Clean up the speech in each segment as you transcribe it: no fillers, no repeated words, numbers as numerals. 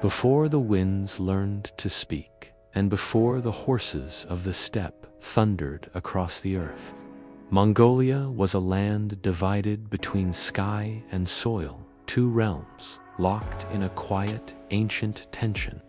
Before the winds learned to speak, and before the horses of the steppe thundered across the earth, Mongolia was a land divided between sky and soil, two realms locked in a quiet, ancient tension.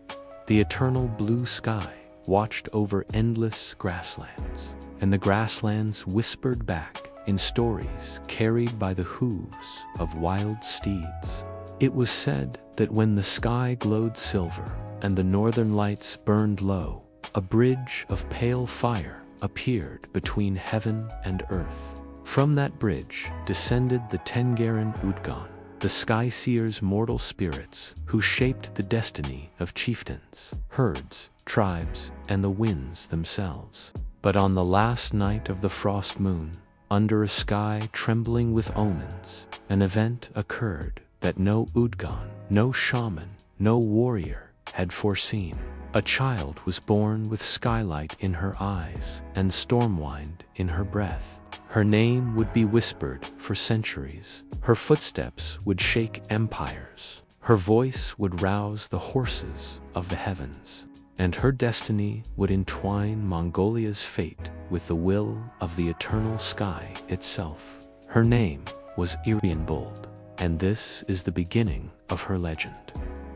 The eternal blue sky watched over endless grasslands, and the grasslands whispered back in stories carried by the hooves of wild steeds. It was said that when the sky glowed silver and the northern lights burned low, a bridge of pale fire appeared between heaven and earth. From that bridge descended the Tengaren Udgon, the sky seer's mortal spirits who shaped the destiny of chieftains, herds, tribes, and the winds themselves. But on the last night of the frost moon, under a sky trembling with omens, an event occurred that no Udgon, no shaman, no warrior had foreseen. A child was born with skylight in her eyes and stormwind in her breath. Her name would be whispered for centuries. Her footsteps would shake empires. Her voice would rouse the horses of the heavens. And her destiny would entwine Mongolia's fate with the will of the eternal sky itself. Her name was Irianbold, and this is the beginning of her legend.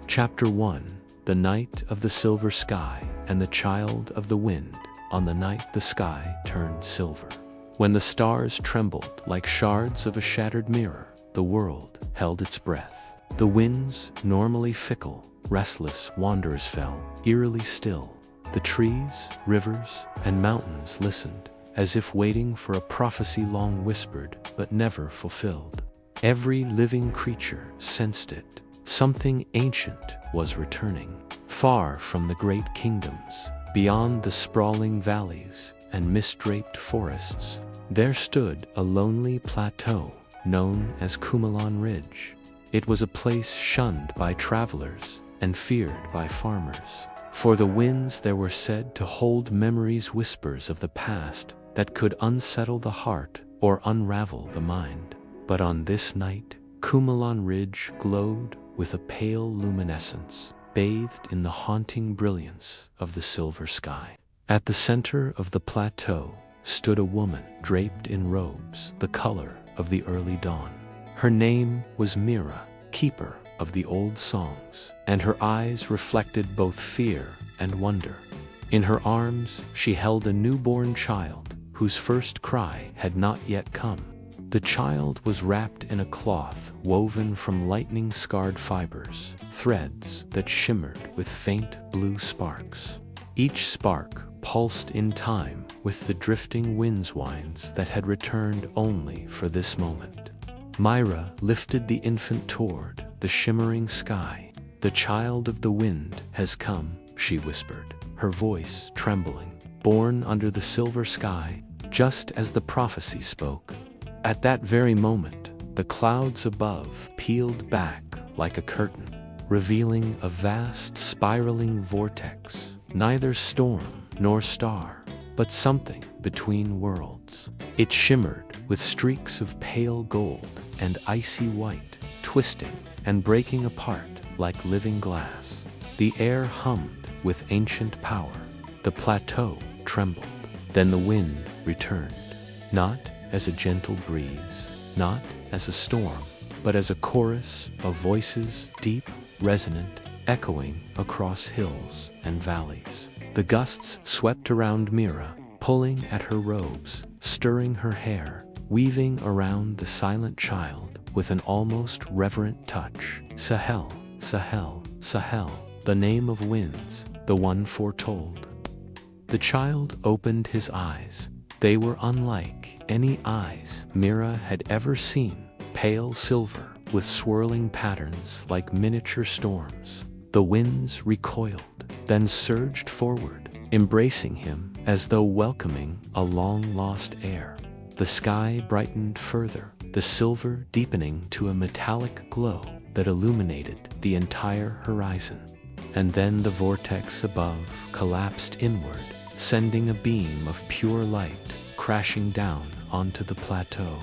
Chapter 1: The Night of the Silver Sky and the Child of the Wind. On the night the sky turned silver, when the stars trembled like shards of a shattered mirror, the world held its breath. The winds, normally fickle, restless wanderers, fell eerily still. The trees, rivers, and mountains listened, as if waiting for a prophecy long whispered but never fulfilled. Every living creature sensed it. Something ancient was returning. Far from the great kingdoms, beyond the sprawling valleys and mist-draped forests, there stood a lonely plateau known as Kumalan Ridge. It was a place shunned by travelers and feared by farmers. For the winds there were said to hold memories, whispers of the past that could unsettle the heart or unravel the mind. But on this night, Kumalan Ridge glowed with a pale luminescence, bathed in the haunting brilliance of the silver sky. At the center of the plateau stood a woman draped in robes the color of the early dawn. Her name was Mira, keeper of the old songs, and her eyes reflected both fear and wonder. In her arms she held a newborn child whose first cry had not yet come. The child was wrapped in a cloth woven from lightning-scarred fibers, threads that shimmered with faint blue sparks. Each spark pulsed in time with the drifting winds that had returned only for this moment. Myra lifted the infant toward the shimmering sky. "The child of the wind has come," she whispered, her voice trembling. "Born under the silver sky, just as the prophecy spoke." At that very moment, the clouds above peeled back like a curtain, revealing a vast spiraling vortex, neither storm nor star, but something between worlds. It shimmered with streaks of pale gold and icy white, twisting and breaking apart like living glass. The air hummed with ancient power. The plateau trembled. Then the wind returned, not as a gentle breeze, not as a storm, but as a chorus of voices, deep, resonant, echoing across hills and valleys. The gusts swept around Mira, pulling at her robes, stirring her hair, weaving around the silent child with an almost reverent touch. Sahel, Sahel, Sahel, the name of winds, the one foretold. The child opened his eyes. They were unlike any eyes Mira had ever seen, pale silver with swirling patterns like miniature storms. The winds recoiled, then surged forward, embracing him as though welcoming a long-lost heir. The sky brightened further, the silver deepening to a metallic glow that illuminated the entire horizon. And then the vortex above collapsed inward, sending a beam of pure light crashing down onto the plateau.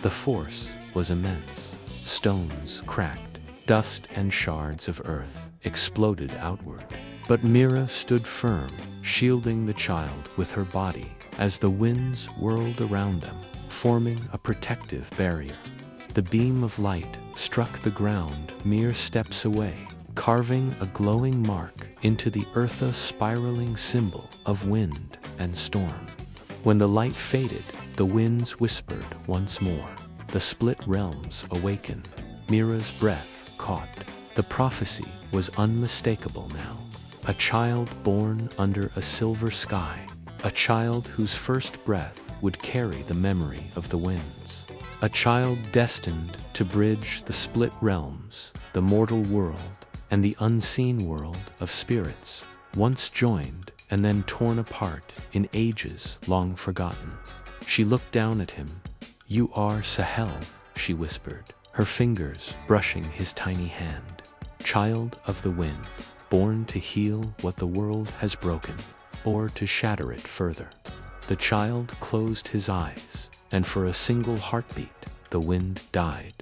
The force was immense. Stones cracked, dust and shards of earth exploded outward. But Mira stood firm, shielding the child with her body as the winds whirled around them, forming a protective barrier. The beam of light struck the ground mere steps away, carving a glowing mark into the earth, a spiraling symbol of wind and storm. When the light faded, the winds whispered once more. The split realms awakened. Mira's breath caught. The prophecy was unmistakable now. A child born under a silver sky. A child whose first breath would carry the memory of the winds. A child destined to bridge the split realms, the mortal world, and the unseen world of spirits, once joined and then torn apart in ages long forgotten. She looked down at him. "You are Sahel," she whispered, her fingers brushing his tiny hand. "Child of the wind, born to heal what the world has broken, or to shatter it further." The child closed his eyes, and for a single heartbeat, the wind died.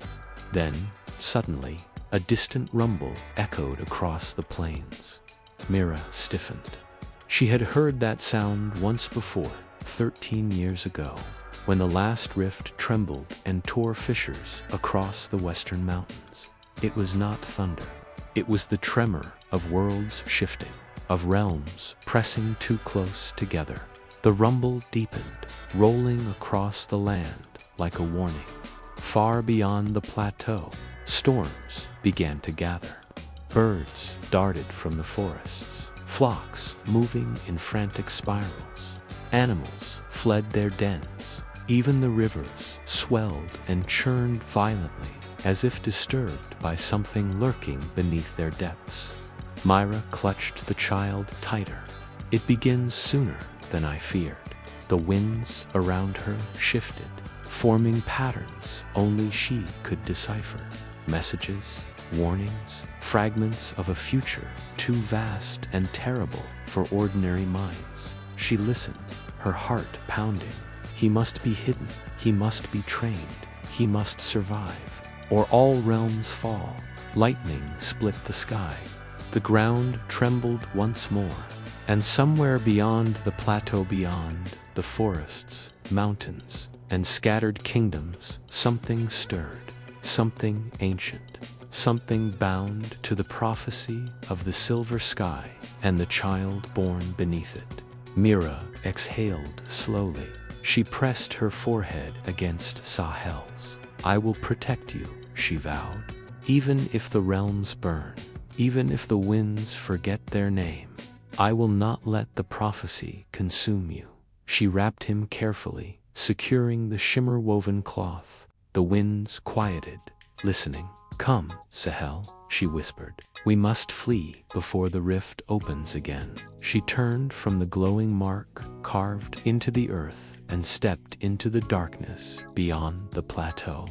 Then, suddenly, a distant rumble echoed across the plains. Mira stiffened. She had heard that sound once before, 13 years ago, when the last rift trembled and tore fissures across the western mountains. It was not thunder. It was the tremor of worlds shifting, of realms pressing too close together. The rumble deepened, rolling across the land like a warning. Far beyond the plateau, storms began to gather. Birds darted from the forests, flocks moving in frantic spirals. Animals fled their dens. Even the rivers swelled and churned violently, as if disturbed by something lurking beneath their depths. Myra clutched the child tighter. "It begins sooner than I feared." The winds around her shifted, forming patterns only she could decipher. Messages, warnings, fragments of a future too vast and terrible for ordinary minds. She listened, her heart pounding. He must be hidden, he must be trained, he must survive, or all realms fall. Lightning split the sky. The ground trembled once more, and somewhere beyond the plateau, beyond the forests, mountains, and scattered kingdoms, something stirred, something ancient, something bound to the prophecy of the silver sky and the child born beneath it. Mira exhaled slowly. She pressed her forehead against Sahel's. "I will protect you," she vowed. "Even if the realms burn, even if the winds forget their name, I will not let the prophecy consume you." She wrapped him carefully, securing the shimmer-woven cloth. The winds quieted, listening. "Come, Sahel," she whispered. "We must flee before the rift opens again." She turned from the glowing mark carved into the earth and stepped into the darkness beyond the plateau.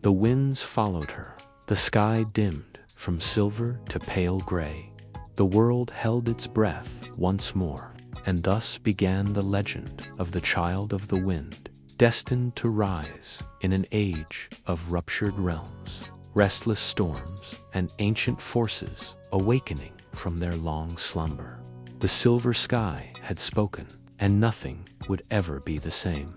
The winds followed her. The sky dimmed from silver to pale gray. The world held its breath once more, and thus began the legend of the Child of the Wind, destined to rise in an age of ruptured realms, restless storms, and ancient forces awakening from their long slumber. The silver sky had spoken, and nothing would ever be the same.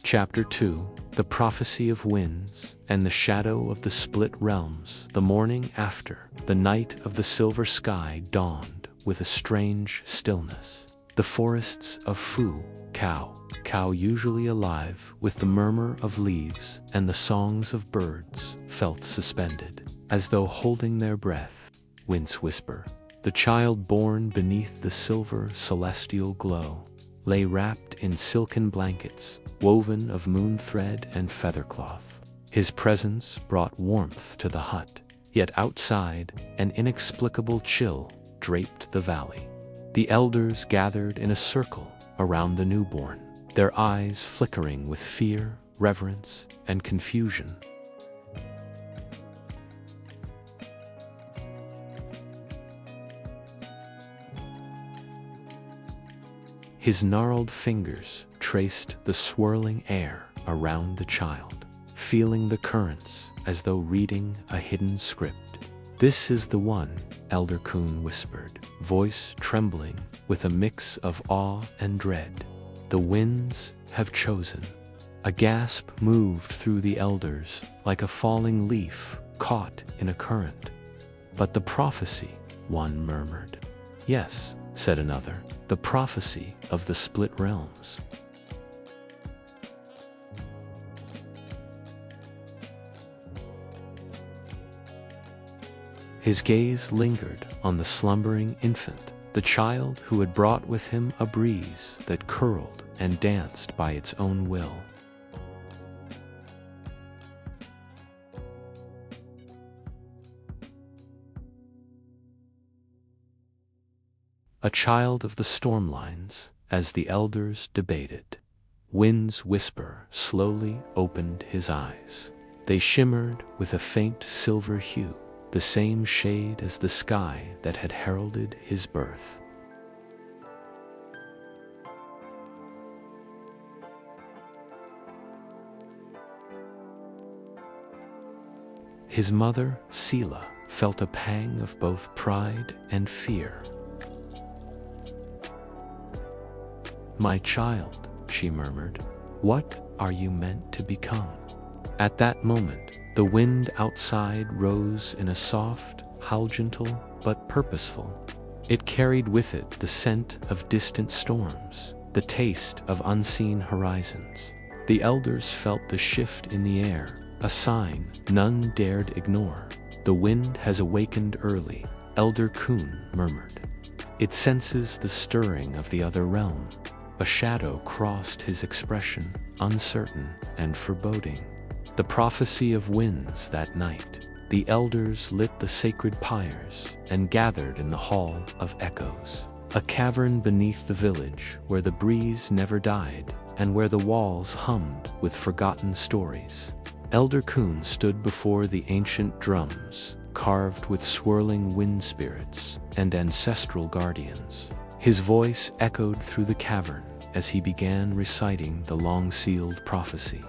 Chapter 2: The Prophecy of Winds and the Shadow of the Split Realms. The morning after, the night of the silver sky dawned with a strange stillness. The forests of Fu, cow usually alive with the murmur of leaves and the songs of birds, felt suspended, as though holding their breath. Winds whisper. The child born beneath the silver celestial glow lay wrapped in silken blankets, woven of moon thread and feathercloth. His presence brought warmth to the hut, yet outside, an inexplicable chill draped the valley. The elders gathered in a circle around the newborn, their eyes flickering with fear, reverence, and confusion. His gnarled fingers traced the swirling air around the child, feeling the currents as though reading a hidden script. "This is the one," Elder Kun whispered, voice trembling with a mix of awe and dread. The winds have chosen. A gasp moved through the elders like a falling leaf caught in a current. But the prophecy, one murmured. Yes, said another, the prophecy of the split realms. His gaze lingered on the slumbering infant, the child who had brought with him a breeze that curled and danced by its own will. A child of the stormlines, as the elders debated. Wind's whisper slowly opened his eyes. They shimmered with a faint silver hue, the same shade as the sky that had heralded his birth. His mother, Sela, felt a pang of both pride and fear. My child, she murmured, what are you meant to become? At that moment, the wind outside rose in a soft, gentle, but purposeful. It carried with it the scent of distant storms, the taste of unseen horizons. The elders felt the shift in the air, a sign none dared ignore. The wind has awakened early, Elder Kun murmured. It senses the stirring of the other realm. A shadow crossed his expression, uncertain and foreboding. The prophecy of winds that night. The elders lit the sacred pyres and gathered in the Hall of Echoes, a cavern beneath the village where the breeze never died and where the walls hummed with forgotten stories. Elder Kun stood before the ancient drums, carved with swirling wind spirits and ancestral guardians. His voice echoed through the cavern as he began reciting the long-sealed prophecy.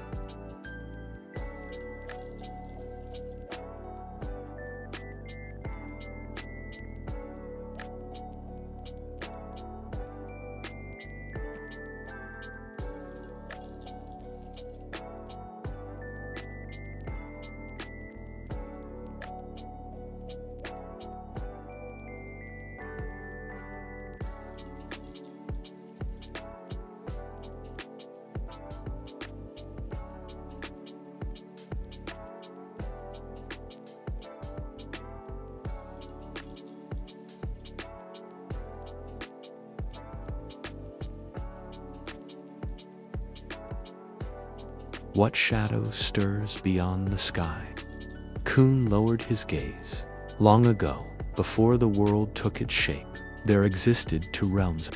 What shadow stirs beyond the sky? Kun lowered his gaze. Long ago, before the world took its shape, there existed two realms,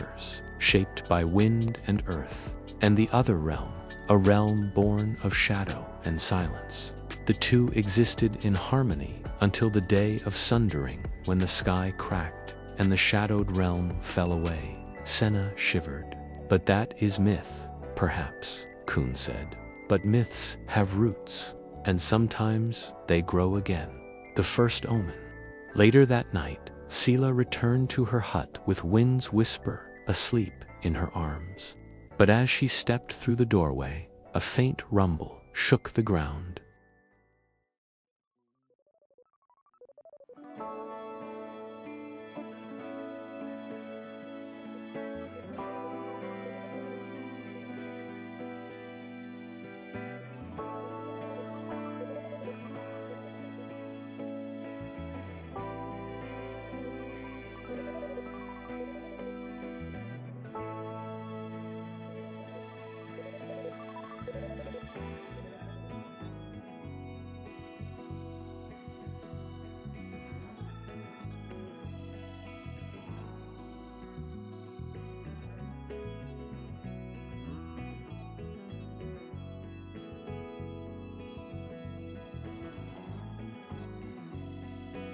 shaped by wind and earth, and the other realm, a realm born of shadow and silence. The two existed in harmony until the day of sundering, when the sky cracked and the shadowed realm fell away. Senna shivered. But that is myth, perhaps, Kun said. But myths have roots, and sometimes they grow again. The first omen. Later that night, Sela returned to her hut with Wind's whisper asleep in her arms. But as she stepped through the doorway, a faint rumble shook the ground.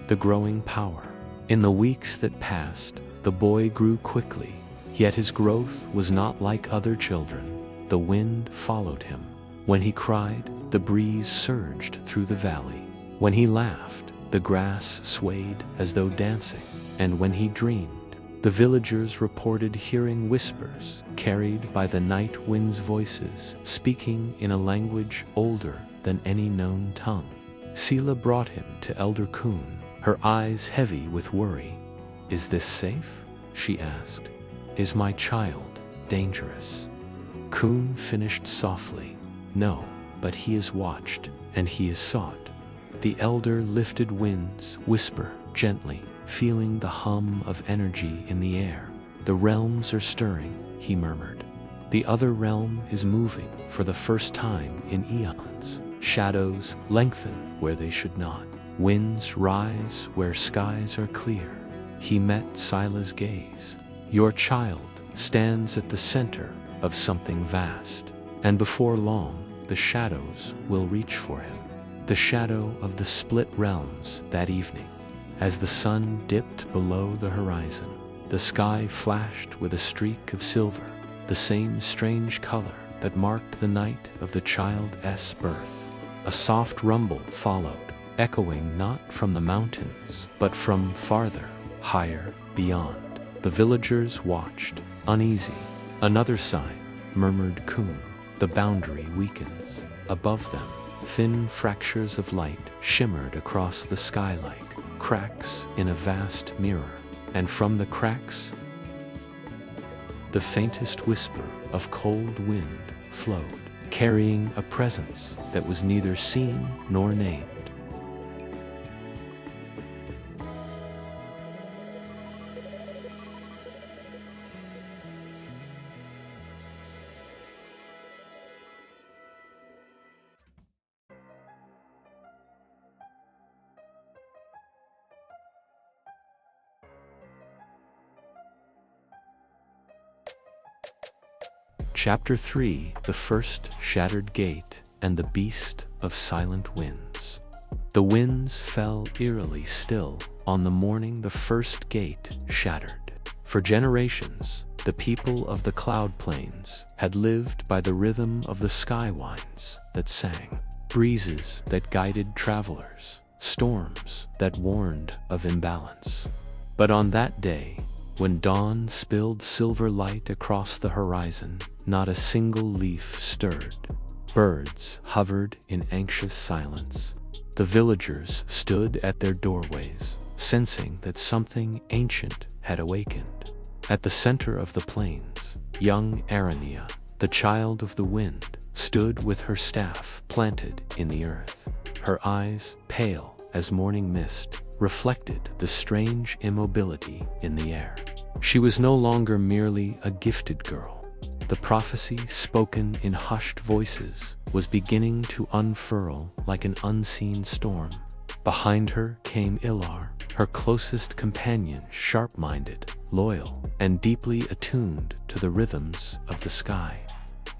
The growing power. In the weeks that passed, the boy grew quickly, yet his growth was not like other children. The wind followed him. When he cried, the breeze surged through the valley. When he laughed, The grass swayed as though dancing, and when he dreamed, the villagers reported hearing whispers carried by the night wind's voices, speaking in a language older than any known tongue. Sela brought him to Elder Kun, her eyes heavy with worry. "Is this safe?" she asked. "Is my child dangerous?" Kun finished softly. "No, but he is watched, and he is sought." The elder lifted winds whisper gently, feeling the hum of energy in the air. "The realms are stirring," he murmured. "The other realm is moving for the first time in eons. Shadows lengthen where they should not. Winds rise where skies are clear." He met Sila's gaze. "Your child stands at the center of something vast, and before long the shadows will reach for him." The shadow of the split realms that evening. As the sun dipped below the horizon, the sky flashed with a streak of silver, the same strange color that marked the night of the child's birth. A soft rumble followed, echoing not from the mountains, but from farther, higher, beyond. The villagers watched, uneasy. "Another sign," murmured Kun. "The boundary weakens." Above them, thin fractures of light shimmered across the sky like cracks in a vast mirror, and from the cracks, the faintest whisper of cold wind flowed, carrying a presence that was neither seen nor named. Chapter 3: The First Shattered Gate and the Beast of Silent Winds. The winds fell eerily still on the morning the first gate shattered. For generations, the people of the cloud plains had lived by the rhythm of the sky winds that sang, breezes that guided travelers, storms that warned of imbalance. But on that day, when dawn spilled silver light across the horizon, not a single leaf stirred. Birds hovered in anxious silence. The villagers stood at their doorways, sensing that something ancient had awakened. At the center of the plains, young Arania, the child of the wind, stood with her staff planted in the earth. Her eyes, pale as morning mist, reflected the strange immobility in the air. She was no longer merely a gifted girl. The prophecy spoken in hushed voices was beginning to unfurl like an unseen storm. Behind her came Ilar, her closest companion, sharp-minded, loyal, and deeply attuned to the rhythms of the sky.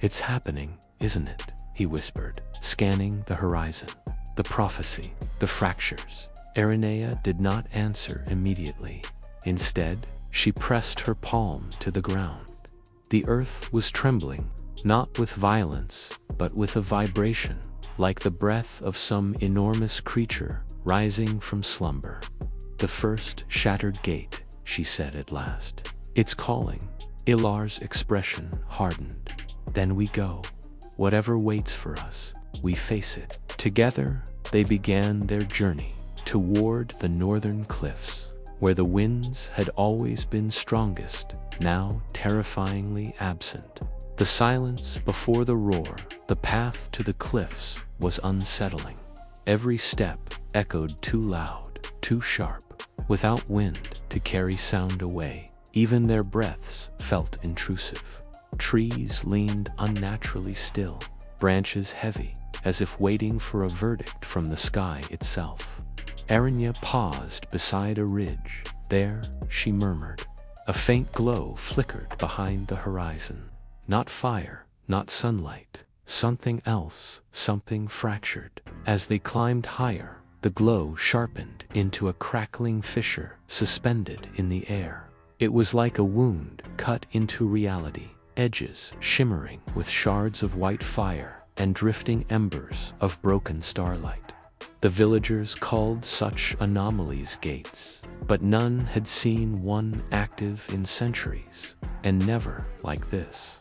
"It's happening, isn't it?" he whispered, scanning the horizon. "The prophecy, the fractures." Aranea did not answer immediately. Instead, she pressed her palm to the ground. The earth was trembling, not with violence, but with a vibration, like the breath of some enormous creature rising from slumber. "The first shattered gate," she said at last. "It's calling." Ilar's expression hardened. "Then we go. Whatever waits for us, we face it." Together, they began their journey toward the northern cliffs, where the winds had always been strongest, now terrifyingly absent. The silence before the roar, the path to the cliffs, was unsettling. Every step echoed too loud, too sharp, without wind to carry sound away. Even their breaths felt intrusive. Trees leaned unnaturally still, branches heavy, as if waiting for a verdict from the sky itself. Aranya paused beside a ridge. "There," she murmured. A faint glow flickered behind the horizon. Not fire, not sunlight, something else, something fractured. As they climbed higher, the glow sharpened into a crackling fissure suspended in the air. It was like a wound cut into reality, edges shimmering with shards of white fire and drifting embers of broken starlight. The villagers called such anomalies gates, but none had seen one active in centuries, and never like this.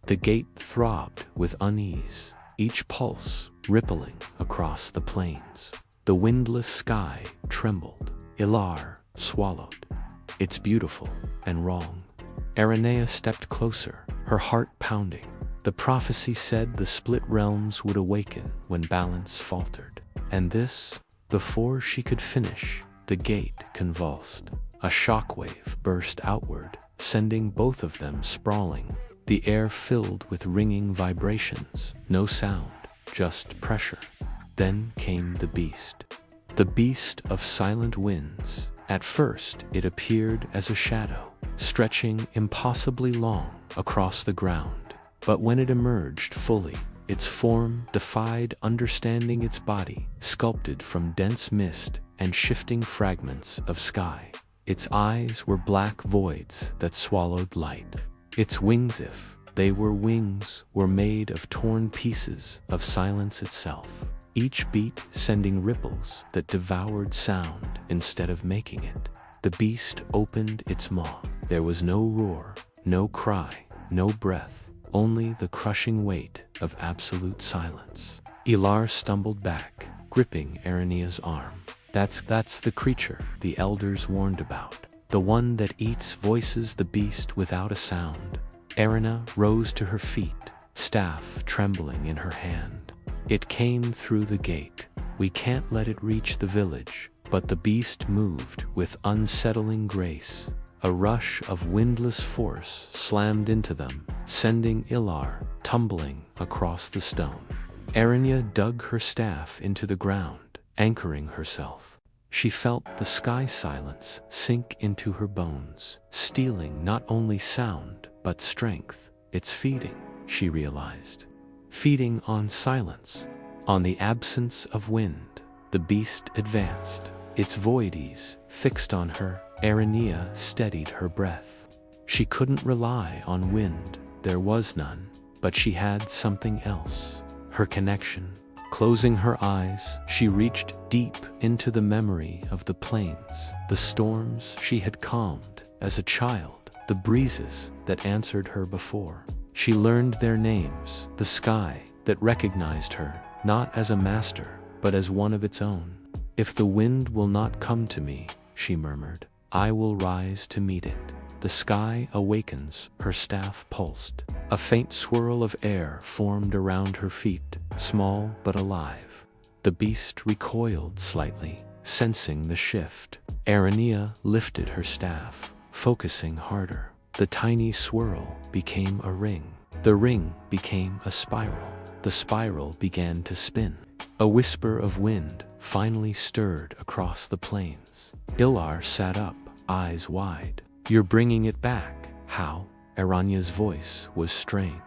The gate throbbed with unease, each pulse rippling across the plains. The windless sky trembled. Ilar swallowed. It's beautiful and wrong. Aranea stepped closer, her heart pounding. The prophecy said the split realms would awaken when balance faltered. And this, before she could finish, the gate convulsed. A shockwave burst outward, sending both of them sprawling. The air filled with ringing vibrations, no sound, just pressure. Then came the beast. The beast of silent winds. At first, it appeared as a shadow, stretching impossibly long across the ground. But when it emerged fully, its form defied understanding. Its body, sculpted from dense mist and shifting fragments of sky. Its eyes were black voids that swallowed light. Its wings, if they were wings, were made of torn pieces of silence itself. Each beat sending ripples that devoured sound instead of making it. The beast opened its maw. There was no roar, no cry, no breath, only the crushing weight of absolute silence. Ilar stumbled back, gripping Aranea's arm. That's the creature the elders warned about. The one that eats voices, the beast without a sound. Aranea rose to her feet, staff trembling in her hand. It came through the gate. We can't let it reach the village. But the beast moved with unsettling grace. A rush of windless force slammed into them, sending Ilar tumbling across the stone. Aranea dug her staff into the ground, anchoring herself. She felt the sky silence sink into her bones, stealing not only sound, but strength. It's feeding, she realized. Feeding on silence, on the absence of wind. The beast advanced, its voides fixed on her. Aranea steadied her breath. She couldn't rely on wind, there was none, but she had something else. Her connection. Closing her eyes, she reached deep into the memory of the plains, the storms she had calmed as a child, the breezes that answered her before. She learned their names, the sky that recognized her, not as a master, but as one of its own. If the wind will not come to me, she murmured, I will rise to meet it. The sky awakens, her staff pulsed. A faint swirl of air formed around her feet, small but alive. The beast recoiled slightly, sensing the shift. Aranea lifted her staff, focusing harder. The tiny swirl became a ring. The ring became a spiral. The spiral began to spin. A whisper of wind finally stirred across the plains. Ilar sat up, eyes wide. You're bringing it back. How? Aranea's voice was strained.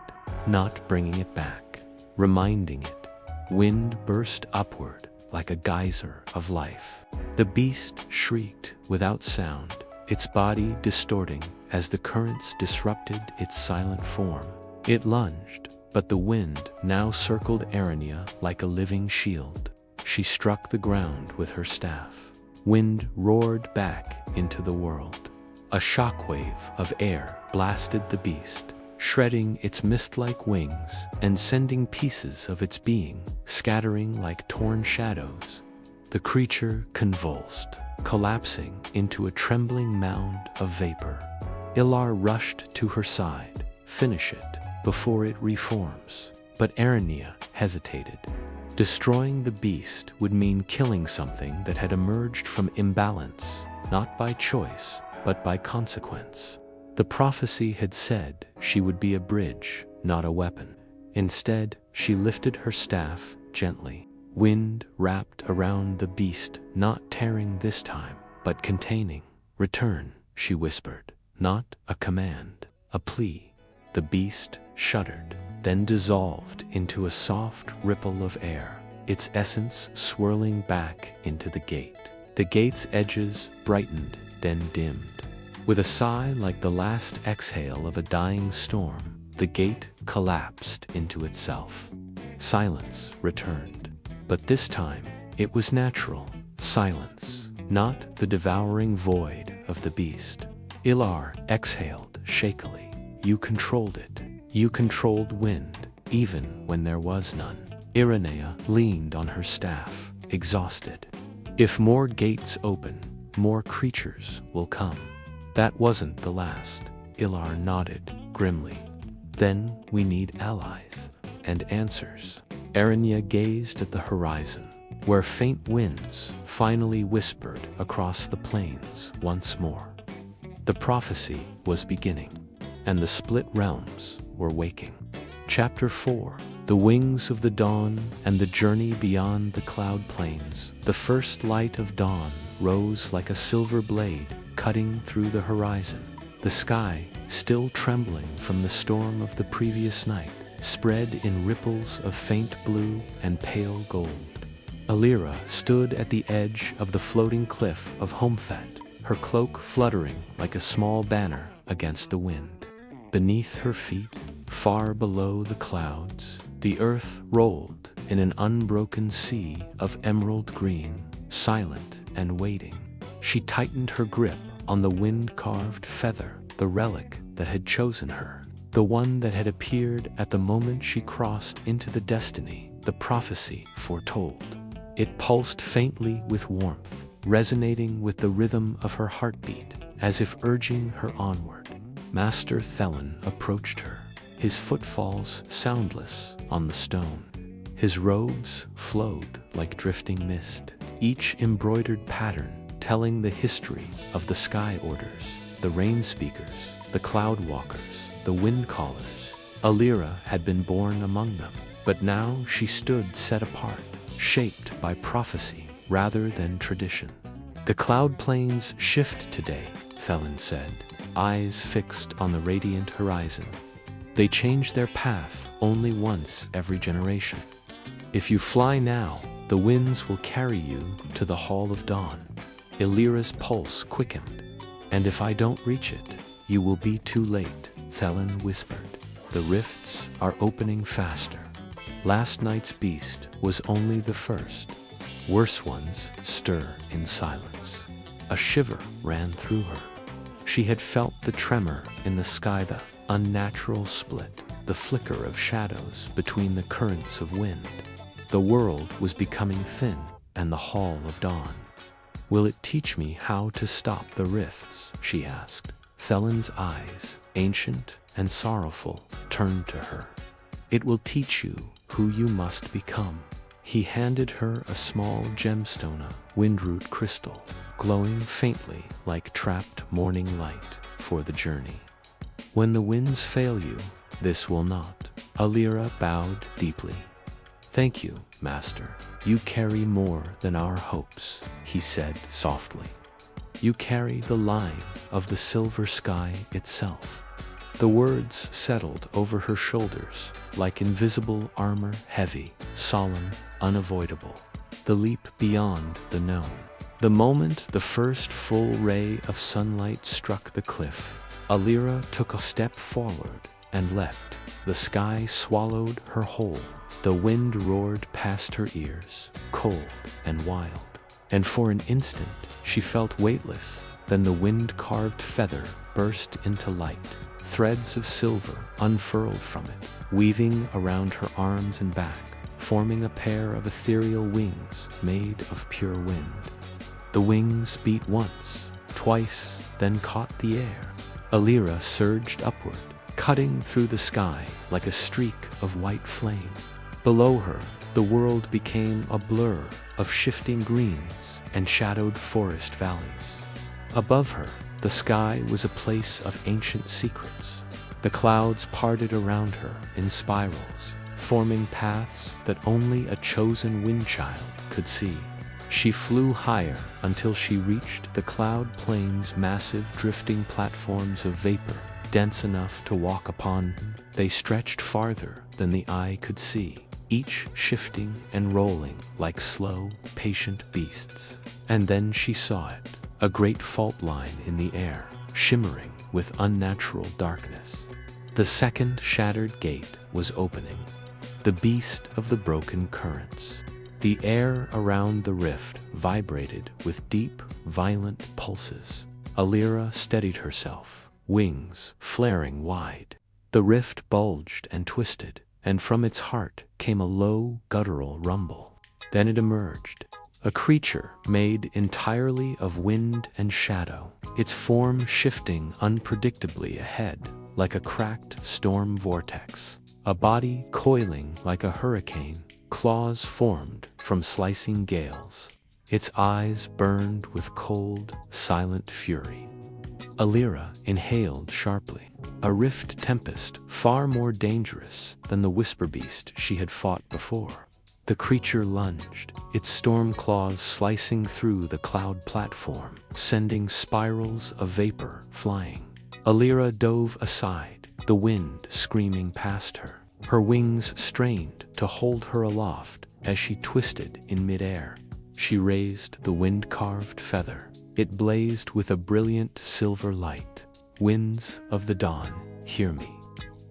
Not bringing it back. Reminding it. Wind burst upward like a geyser of life. The beast shrieked without sound, its body distorting as the currents disrupted its silent form. It lunged, but the wind now circled Aranea like a living shield. She struck the ground with her staff. Wind roared back into the world. A shockwave of air blasted the beast, shredding its mist-like wings and sending pieces of its being scattering like torn shadows. The creature convulsed, collapsing into a trembling mound of vapor. Ilar rushed to her side. Finish it before it reforms. But Aranea hesitated. Destroying the beast would mean killing something that had emerged from imbalance, not by choice, but by consequence. The prophecy had said she would be a bridge, not a weapon. Instead, she lifted her staff gently. Wind wrapped around the beast, not tearing this time, but containing. Return, she whispered. Not a command, a plea. The beast shuddered, then dissolved into a soft ripple of air, its essence swirling back into the gate. The gate's edges brightened, then dimmed. With a sigh like the last exhale of a dying storm, the gate collapsed into itself. Silence returned. But this time, It was natural, silence, not the devouring void of the beast. Ilar exhaled shakily. You controlled it. You controlled wind, even when there was none. Irenea leaned on her staff, exhausted. If more gates open, more creatures will come. That wasn't the last. Ilar nodded grimly. Then we need allies and answers. Irenea gazed at the horizon, where faint winds finally whispered across the plains once more. The prophecy was beginning, and the split realms were waking. Chapter 4: The Wings of the Dawn and the Journey Beyond the Cloud Plains. The first light of dawn rose like a silver blade, cutting through the horizon. The sky, still trembling from the storm of the previous night, spread in ripples of faint blue and pale gold. Alira stood at the edge of the floating cliff of Homfet, her cloak fluttering like a small banner against the wind. Beneath her feet, far below the clouds, the earth rolled in an unbroken sea of emerald green, silent and waiting. She tightened her grip on the wind-carved feather, the relic that had chosen her, the one that had appeared at the moment she crossed into the destiny the prophecy foretold. It pulsed faintly with warmth, resonating with the rhythm of her heartbeat, as if urging her onward. Master Thelen approached her, his footfalls soundless on the stone. His robes flowed like drifting mist, each embroidered pattern telling the history of the Sky Orders, the Rain Speakers, the Cloud Walkers, the Wind Callers. Alira had been born among them, but now she stood set apart, shaped by prophecy rather than tradition. The cloud plains shift today, Thelen said, eyes fixed on the radiant horizon. They change their path only once every generation. If you fly now, the winds will carry you to the Hall of Dawn. Alira's pulse quickened. And if I don't reach it, you will be too late, Thelen whispered. The rifts are opening faster. Last night's beast was only the first. Worse ones stir in silence. A shiver ran through her. She had felt the tremor in the sky, the unnatural split, the flicker of shadows between the currents of wind. The world was becoming thin, and the Hall of Dawn. Will it teach me how to stop the rifts? She asked. Thelen's eyes, ancient and sorrowful, turned to her. It will teach you who you must become. He handed her a small gemstone, a windroot crystal, glowing faintly like trapped morning light for the journey. When the winds fail you, this will not. Alira bowed deeply. Thank you, Master. You carry more than our hopes, he said softly. You carry the line of the silver sky itself. The words settled over her shoulders like invisible armor, heavy, solemn, unavoidable. The leap beyond the known. The moment the first full ray of sunlight struck the cliff, Alira took a step forward and leapt. The sky swallowed her whole. The wind roared past her ears, cold and wild. And for an instant, she felt weightless. Then the wind-carved feather burst into light. Threads of silver unfurled from it, weaving around her arms and back, forming a pair of ethereal wings made of pure wind. The wings beat once, twice, then caught the air. Alira surged upward, cutting through the sky like a streak of white flame. Below her, the world became a blur of shifting greens and shadowed forest valleys. Above her, the sky was a place of ancient secrets. The clouds parted around her in spirals, forming paths that only a chosen windchild could see. She flew higher until she reached the cloud plain's massive drifting platforms of vapor, dense enough to walk upon. They stretched farther than the eye could see, each shifting and rolling like slow, patient beasts. And then she saw it, a great fault line in the air, shimmering with unnatural darkness. The second shattered gate was opening. The beast of the broken currents. The air around the rift vibrated with deep, violent pulses. Alira steadied herself, wings flaring wide. The rift bulged and twisted, and from its heart came a low, guttural rumble. Then it emerged, a creature made entirely of wind and shadow, its form shifting unpredictably ahead like a cracked storm vortex, a body coiling like a hurricane, claws formed from slicing gales. Its eyes burned with cold, silent fury. Alira inhaled sharply. A rift tempest far more dangerous than the whisper beast she had fought before. The creature lunged, its storm claws slicing through the cloud platform, sending spirals of vapor flying. Alira dove aside, the wind screaming past her. Her wings strained to hold her aloft as she twisted in midair. She raised the wind-carved feather. It blazed with a brilliant silver light. Winds of the dawn, hear me.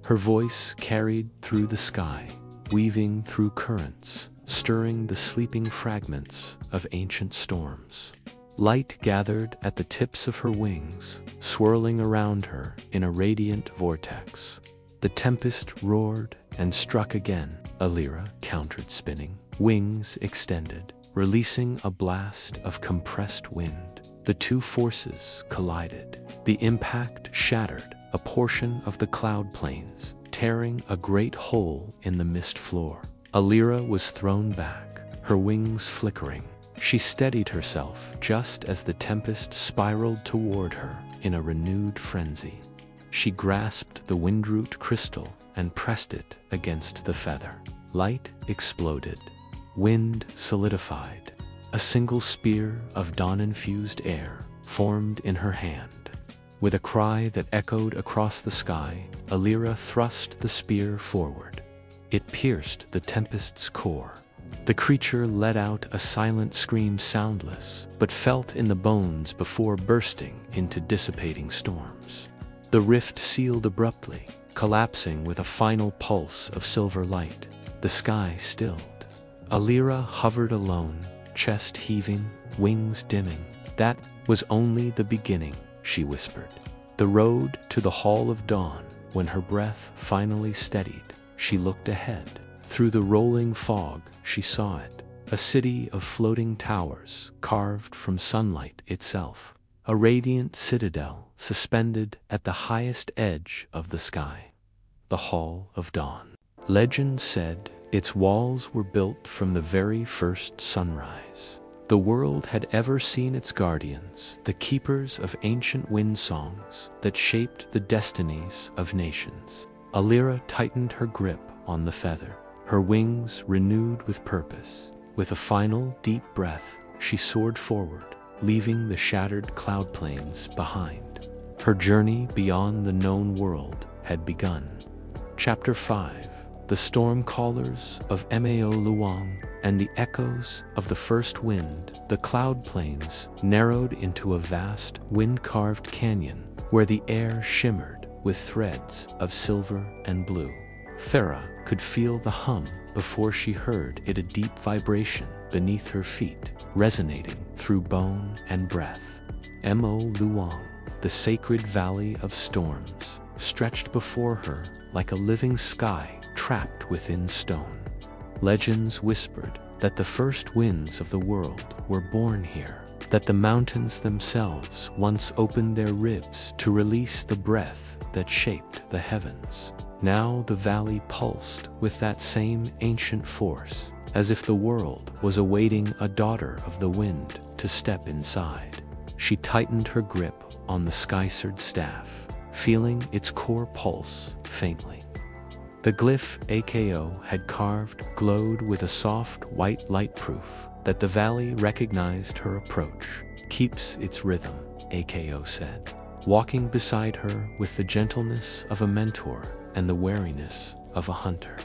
Her voice carried through the sky, weaving through currents, stirring the sleeping fragments of ancient storms. Light gathered at the tips of her wings, swirling around her in a radiant vortex. The tempest roared and struck again. Alira countered, spinning, wings extended, releasing a blast of compressed wind. The two forces collided. The impact shattered a portion of the cloud plains, tearing a great hole in the mist floor. Alira was thrown back, her wings flickering. She steadied herself just as the tempest spiraled toward her in a renewed frenzy. She grasped the windroot crystal and pressed it against the feather. Light exploded. Wind solidified. A single spear of dawn-infused air formed in her hand. With a cry that echoed across the sky, Alira thrust the spear forward. It pierced the tempest's core. The creature let out a silent scream, soundless, but felt in the bones before bursting into dissipating storms. The rift sealed abruptly, collapsing with a final pulse of silver light. The sky stilled. Alira hovered alone, chest heaving, wings dimming. That was only the beginning, she whispered. The road to the Hall of Dawn. When her breath finally steadied, she looked ahead. Through the rolling fog, she saw it, a city of floating towers carved from sunlight itself, a radiant citadel suspended at the highest edge of the sky. The Hall of Dawn. Legend said its walls were built from the very first sunrise. The world had ever seen its guardians, the keepers of ancient wind songs that shaped the destinies of nations. Alira tightened her grip on the feather, her wings renewed with purpose. With a final deep breath, she soared forward, leaving the shattered cloud plains behind. Her journey beyond the known world had begun. Chapter 5. The storm callers of Mao Luang and the echoes of the first wind. The cloud plains narrowed into a vast, wind-carved canyon where the air shimmered with threads of silver and blue. Thera could feel the hum before she heard it, a deep vibration beneath her feet, resonating through bone and breath. Mo Luang, the sacred valley of storms, stretched before her like a living sky trapped within stone. Legends whispered that the first winds of the world were born here, that the mountains themselves once opened their ribs to release the breath that shaped the heavens. Now the valley pulsed with that same ancient force, as if the world was awaiting a daughter of the wind to step inside. She tightened her grip on the sky-seared staff, feeling its core pulse faintly. The glyph AKO had carved glowed with a soft white light, proof that the valley recognized her approach. Keeps its rhythm, AKO said, walking beside her with the gentleness of a mentor and the wariness of a hunter.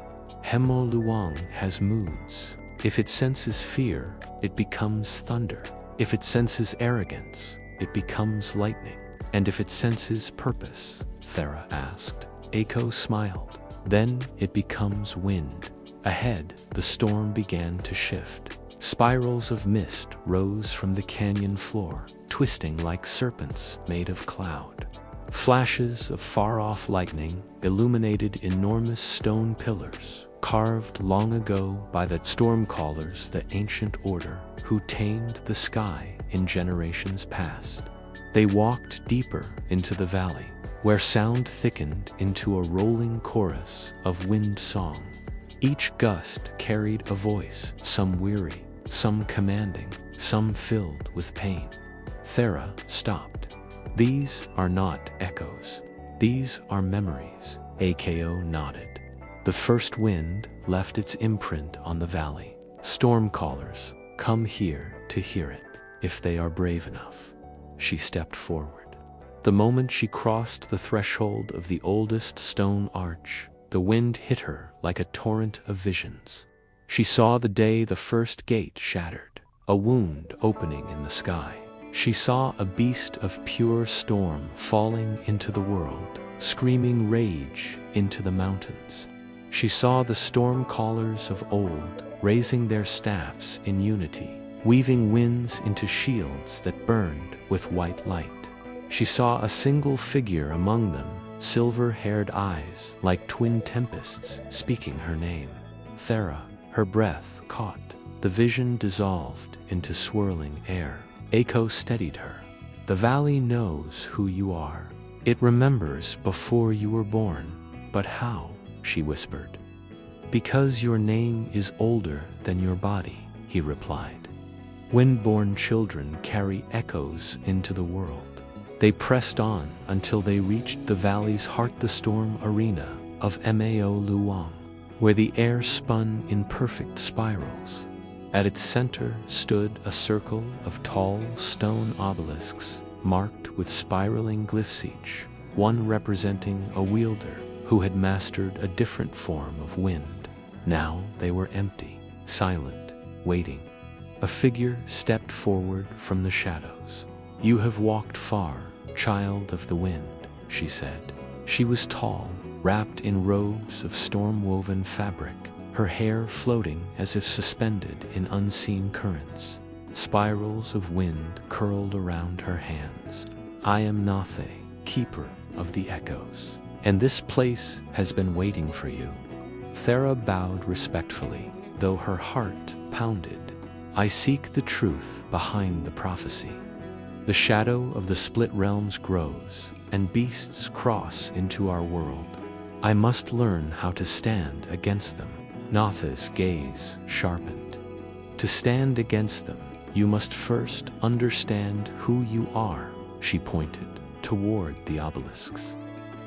Mo Luang has moods. If it senses fear, it becomes thunder. If it senses arrogance, it becomes lightning. And if it senses purpose, Thera asked. Ako smiled. Then it becomes wind. Ahead, the storm began to shift. Spirals of mist rose from the canyon floor, twisting like serpents made of cloud. Flashes of far-off lightning illuminated enormous stone pillars, carved long ago by the stormcallers, the ancient order who tamed the sky in generations past. They walked deeper into the valley, where sound thickened into a rolling chorus of wind song. Each gust carried a voice, some weary, some commanding, some filled with pain. Thera stopped. "These are not echoes. These are memories," Ako nodded. The first wind left its imprint on the valley. Stormcallers come here to hear it, if they are brave enough. She stepped forward. The moment she crossed the threshold of the oldest stone arch, the wind hit her like a torrent of visions. She saw the day the first gate shattered, a wound opening in the sky. She saw a beast of pure storm falling into the world, screaming rage into the mountains. She saw the storm callers of old raising their staffs in unity, weaving winds into shields that burned with white light. She saw a single figure among them, silver-haired eyes like twin tempests speaking her name. Thera. Her breath caught. The vision dissolved into swirling air. Ako steadied her. "The valley knows who you are. It remembers before you were born." "But how?" she whispered. "Because your name is older than your body," he replied. "Wind-born children carry echoes into the world." They pressed on until they reached the valley's heart, the storm arena of Mao Luang, where the air spun in perfect spirals. At its center stood a circle of tall stone obelisks, marked with spiraling glyphs, each one representing a wielder who had mastered a different form of wind. Now they were empty, silent, waiting. A figure stepped forward from the shadows. "You have walked far, child of the wind," she said. She was tall, wrapped in robes of storm-woven fabric, her hair floating as if suspended in unseen currents. Spirals of wind curled around her hands. "I am Nathe, keeper of the echoes, and this place has been waiting for you." Thera bowed respectfully, though her heart pounded. "I seek the truth behind the prophecy. The shadow of the split realms grows, and beasts cross into our world. I must learn how to stand against them." Nathe's gaze sharpened. "To stand against them, you must first understand who you are." She pointed toward the obelisks.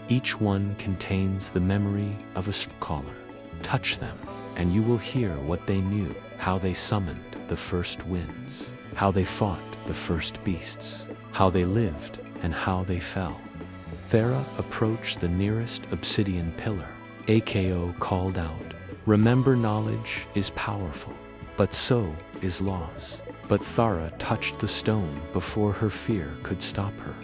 "Each one contains the memory of a caller. Touch them, and you will hear what they knew, how they summoned the first winds, how they fought the first beasts, how they lived and how they fell." Thera approached the nearest obsidian pillar. Ako called out, "Remember, knowledge is powerful, but so is loss." But Thera touched the stone before her fear could stop her.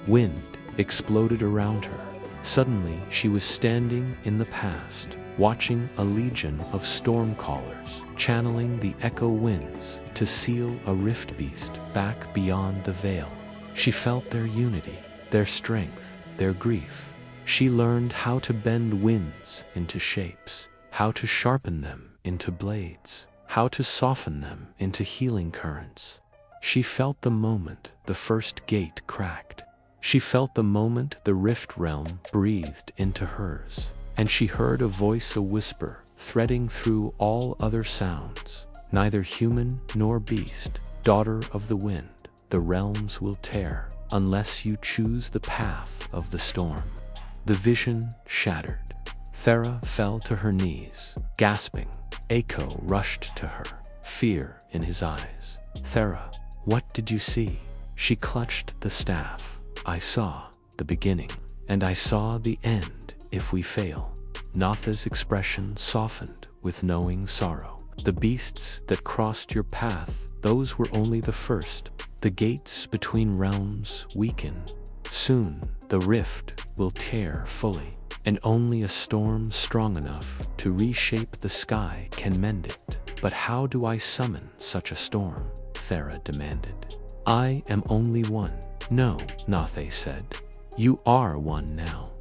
Wind exploded around her. Suddenly, she was standing in the past, watching a legion of stormcallers, channeling the echo winds to seal a rift beast back beyond the veil. She felt their unity, their strength, their grief. She learned how to bend winds into shapes, how to sharpen them into blades, how to soften them into healing currents. She felt the moment the first gate cracked. She felt the moment the rift realm breathed into hers. And she heard a voice, a whisper, threading through all other sounds. "Neither human nor beast, daughter of the wind, the realms will tear, unless you choose the path of the storm." The vision shattered. Thera fell to her knees, gasping. Ako rushed to her, fear in his eyes. "Thera, what did you see?" She clutched the staff. "I saw the beginning, and I saw the end if we fail." Nathe's expression softened with knowing sorrow. "The beasts that crossed your path, those were only the first. The gates between realms weaken. Soon, the rift will tear fully." and only a storm strong enough to reshape the sky can mend it. But how do I summon such a storm? Thera demanded. I am only one. No, Nathe said. You are one now.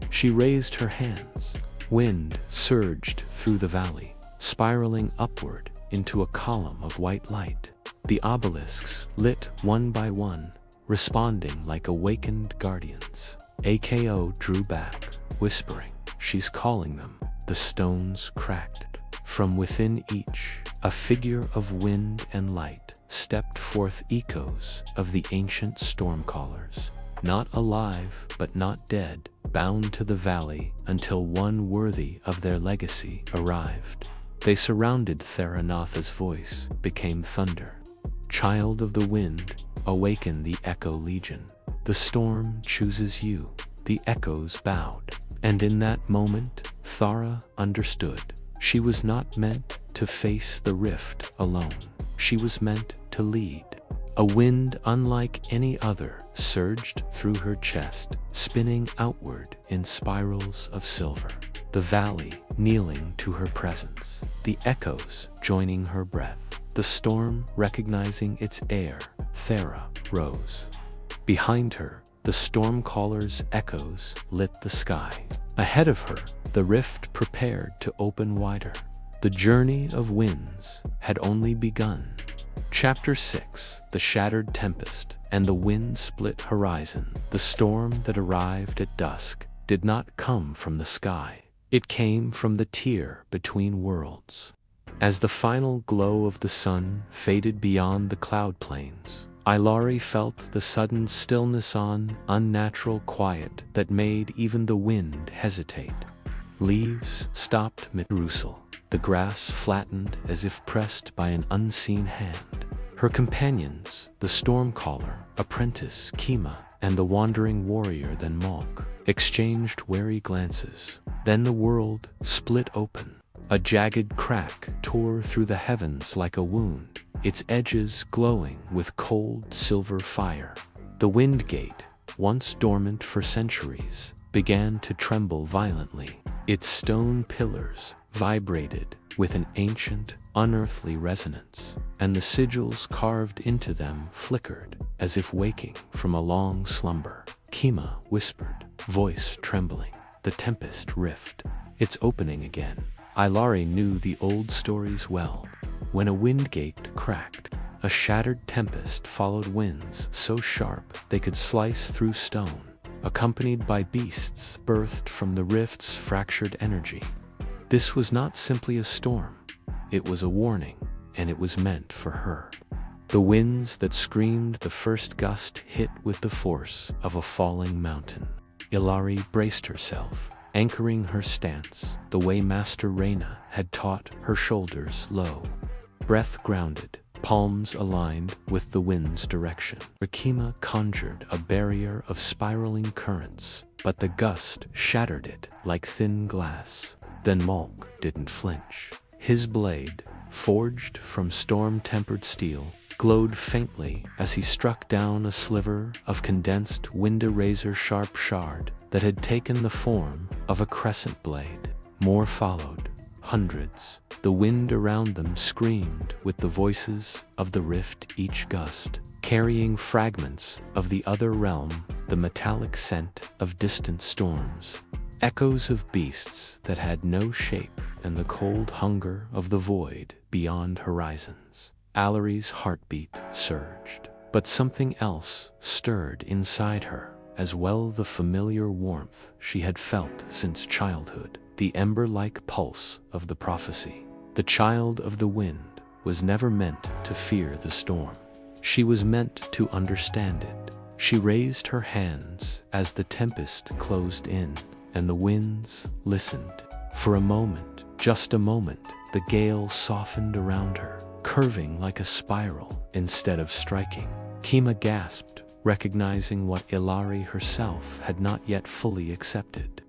She raised her hands. Wind surged through the valley, spiraling upward into a column of white light. The obelisks lit one by one, responding like awakened guardians. AKO drew back, whispering, "She's calling them." The stones cracked. From within each, a figure of wind and light stepped forth, echoes of the ancient stormcallers. Not alive, but not dead, bound to the valley until one worthy of their legacy arrived. They surrounded Theranatha's voice, became thunder. Child of the wind, awaken the Echo Legion. The storm chooses you. The echoes bowed. And in that moment, Thara understood. She was not meant to face the rift alone. She was meant to lead. A wind unlike any other surged through her chest, spinning outward in spirals of silver. The valley kneeling to her presence, the echoes joining her breath. The storm recognizing its heir, Thera, rose. Behind her, the stormcaller's echoes lit the sky. Ahead of her, the rift prepared to open wider. The journey of winds had only begun. Chapter 6: The Shattered Tempest and the Wind-Split Horizon. The storm that arrived at dusk did not come from the sky. It came from the tier between worlds. As the final glow of the sun faded beyond the cloud plains, Ilari felt the sudden stillness, an unnatural quiet that made even the wind hesitate. Leaves stopped mid-rustle. The grass flattened as if pressed by an unseen hand. Her companions, the Stormcaller, apprentice Kima, and the wandering warrior then Malk, exchanged wary glances. Then the world split open. A jagged crack tore through the heavens like a wound, its edges glowing with cold silver fire. The wind gate, once dormant for centuries, began to tremble violently. Its stone pillars vibrated with an ancient, unearthly resonance, and the sigils carved into them flickered as if waking from a long slumber. Kima whispered, voice trembling, "The tempest rift. It's opening again." Ilari knew the old stories well. When a wind gate cracked, a shattered tempest followed winds so sharp they could slice through stone, accompanied by beasts birthed from the rift's fractured energy. This was not simply a storm. It was a warning, and it was meant for her. The winds that screamed the first gust hit with the force of a falling mountain. Ilari braced herself, anchoring her stance the way Master Reyna had taught, her shoulders low. Breath grounded, palms aligned with the wind's direction. Rakima conjured a barrier of spiraling currents, but the gust shattered it like thin glass. Then Malk didn't flinch. His blade, forged from storm-tempered steel, glowed faintly as he struck down a sliver of condensed wind, a razor-sharp shard that had taken the form of a crescent blade. More followed, hundreds. The wind around them screamed with the voices of the rift, each gust carrying fragments of the other realm, the metallic scent of distant storms, echoes of beasts that had no shape, and the cold hunger of the void beyond horizons. Alari's heartbeat surged, but something else stirred inside her as well, the familiar warmth she had felt since childhood, the ember-like pulse of the prophecy. The child of the wind was never meant to fear the storm. She was meant to understand it. She raised her hands as the tempest closed in, and the winds listened. For a moment, just a moment, the gale softened around her, curving like a spiral instead of striking. Kima gasped, recognizing what Ilari herself had not yet fully accepted.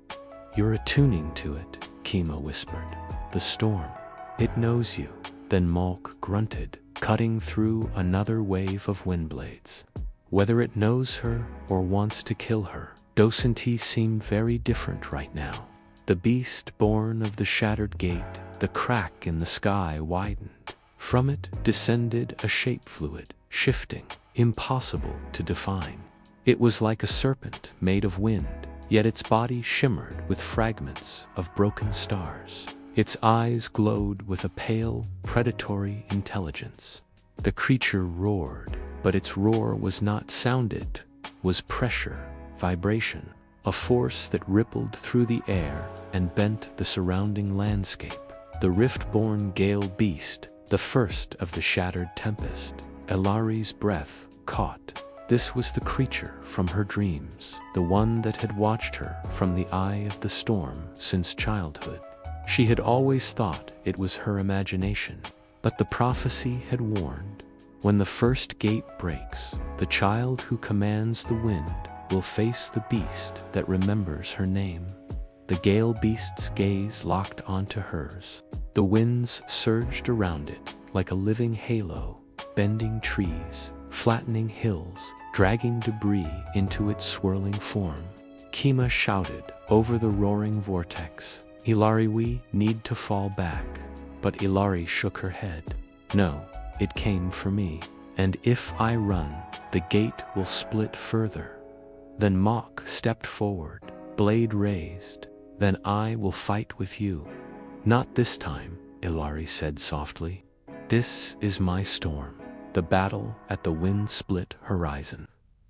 "You're attuning to it," Kima whispered. "The storm. It knows you." Then Malk grunted, cutting through another wave of wind blades. "Whether it knows her or wants to kill her, Docenty seemed very different right now. The beast born of the shattered gate, the crack in the sky widened. From it descended a shape fluid, shifting, impossible to define. It was like a serpent made of wind, yet its body shimmered with fragments of broken stars. Its eyes glowed with a pale, predatory intelligence. The creature roared, but its roar was not sound, it was pressure, vibration, a force that rippled through the air and bent the surrounding landscape. The rift-born gale beast, the first of the shattered tempest. Ilari's breath caught. This was the creature from her dreams, the one that had watched her from the eye of the storm since childhood. She had always thought it was her imagination, but the prophecy had warned. When the first gate breaks, the child who commands the wind will face the beast that remembers her name. The gale beast's gaze locked onto hers. The winds surged around it like a living halo, bending trees, flattening hills, dragging debris into its swirling form. Kima shouted over the roaring vortex, "Ilari, we need to fall back." But Ilari shook her head. "No, it came for me, and if I run, the gate will split further." Then Mok stepped forward, blade raised. "Then I will fight with you." "Not this time," Ilari said softly. "This is my storm, the battle at the wind-split horizon."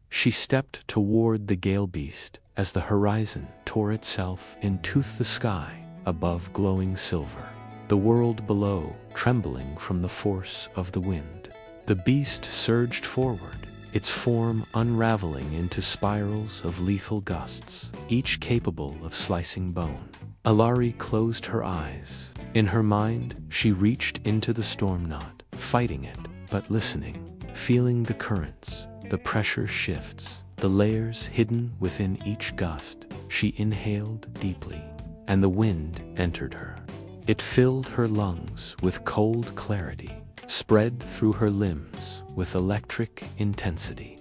She stepped toward the gale beast as the horizon tore itself into the sky above glowing silver. The world below trembling from the force of the wind. The beast surged forward, its form unraveling into spirals of lethal gusts, each capable of slicing bone. Ilari closed her eyes. In her mind, she reached into the storm, not fighting it, but listening, feeling the currents, the pressure shifts, the layers hidden within each gust. She inhaled deeply, and the wind entered her. It filled her lungs with cold clarity, spread through her limbs with electric intensity.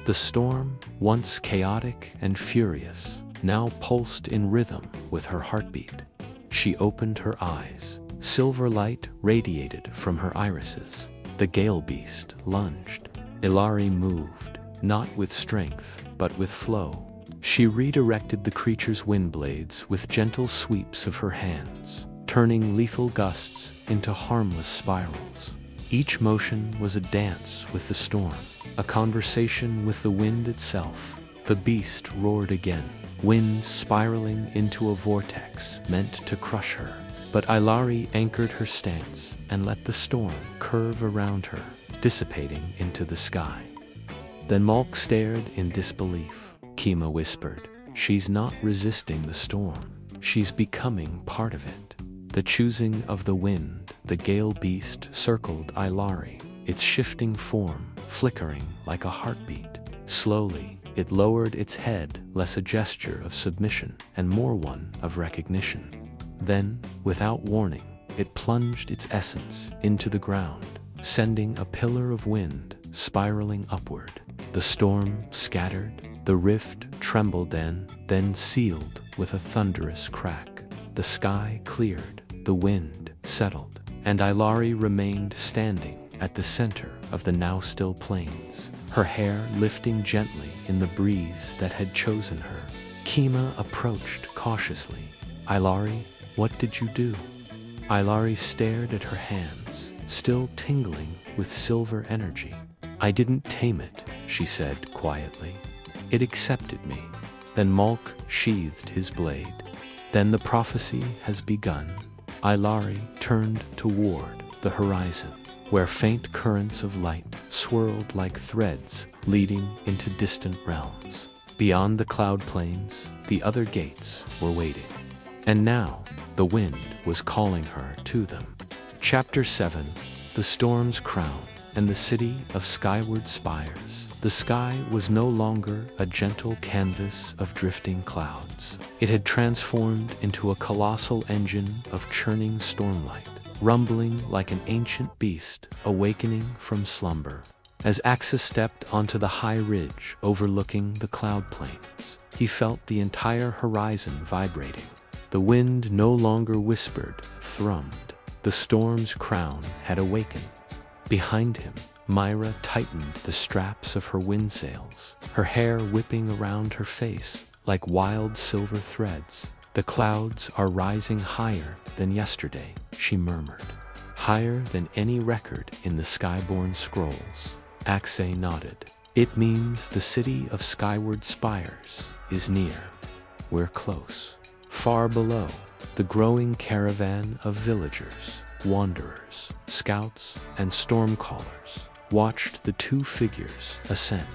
The storm, once chaotic and furious, now pulsed in rhythm with her heartbeat. She opened her eyes. Silver light radiated from her irises. The gale beast lunged. Ilari moved, not with strength, but with flow. She redirected the creature's wind blades with gentle sweeps of her hands, turning lethal gusts into harmless spirals. Each motion was a dance with the storm, a conversation with the wind itself. The beast roared again, winds spiraling into a vortex meant to crush her. But Ilari anchored her stance and let the storm curve around her, dissipating into the sky. Then Malk stared in disbelief. Kima whispered, "She's not resisting the storm. She's becoming part of it." The choosing of the wind, the gale beast circled Ilari, its shifting form flickering like a heartbeat. Slowly, it lowered its head, less a gesture of submission and more one of recognition. Then, without warning, it plunged its essence into the ground, sending a pillar of wind spiraling upward. The storm scattered, the rift trembled and then sealed with a thunderous crack. The sky cleared, the wind settled, and Ilari remained standing at the center of the now still plains, her hair lifting gently in the breeze that had chosen her. Kima approached cautiously. "Ilari, what did you do?" Ilari stared at her hands, still tingling with silver energy. "I didn't tame it," she said quietly. "It accepted me." Then Malk sheathed his blade. "Then the prophecy has begun." Ilari turned toward the horizon, where faint currents of light swirled like threads leading into distant realms. Beyond the cloud plains, the other gates were waiting. And now, the wind was calling her to them. Chapter 7: The Storm's Crown and the City of Skyward Spires. The sky was no longer a gentle canvas of drifting clouds. It had transformed into a colossal engine of churning stormlight, rumbling like an ancient beast awakening from slumber. As Axa stepped onto the high ridge overlooking the cloud plains, He felt the entire horizon vibrating. The wind no longer whispered, thrummed. The storm's crown had awakened. Behind him, Myra tightened the straps of her windsails, her hair whipping around her face like wild silver threads. "The clouds are rising higher than yesterday," she murmured. "Higher than any record in the Skyborn scrolls." Axay nodded. "It means the city of skyward spires is near. We're close." Far below, the growing caravan of villagers, wanderers, scouts, and stormcallers watched the two figures ascend.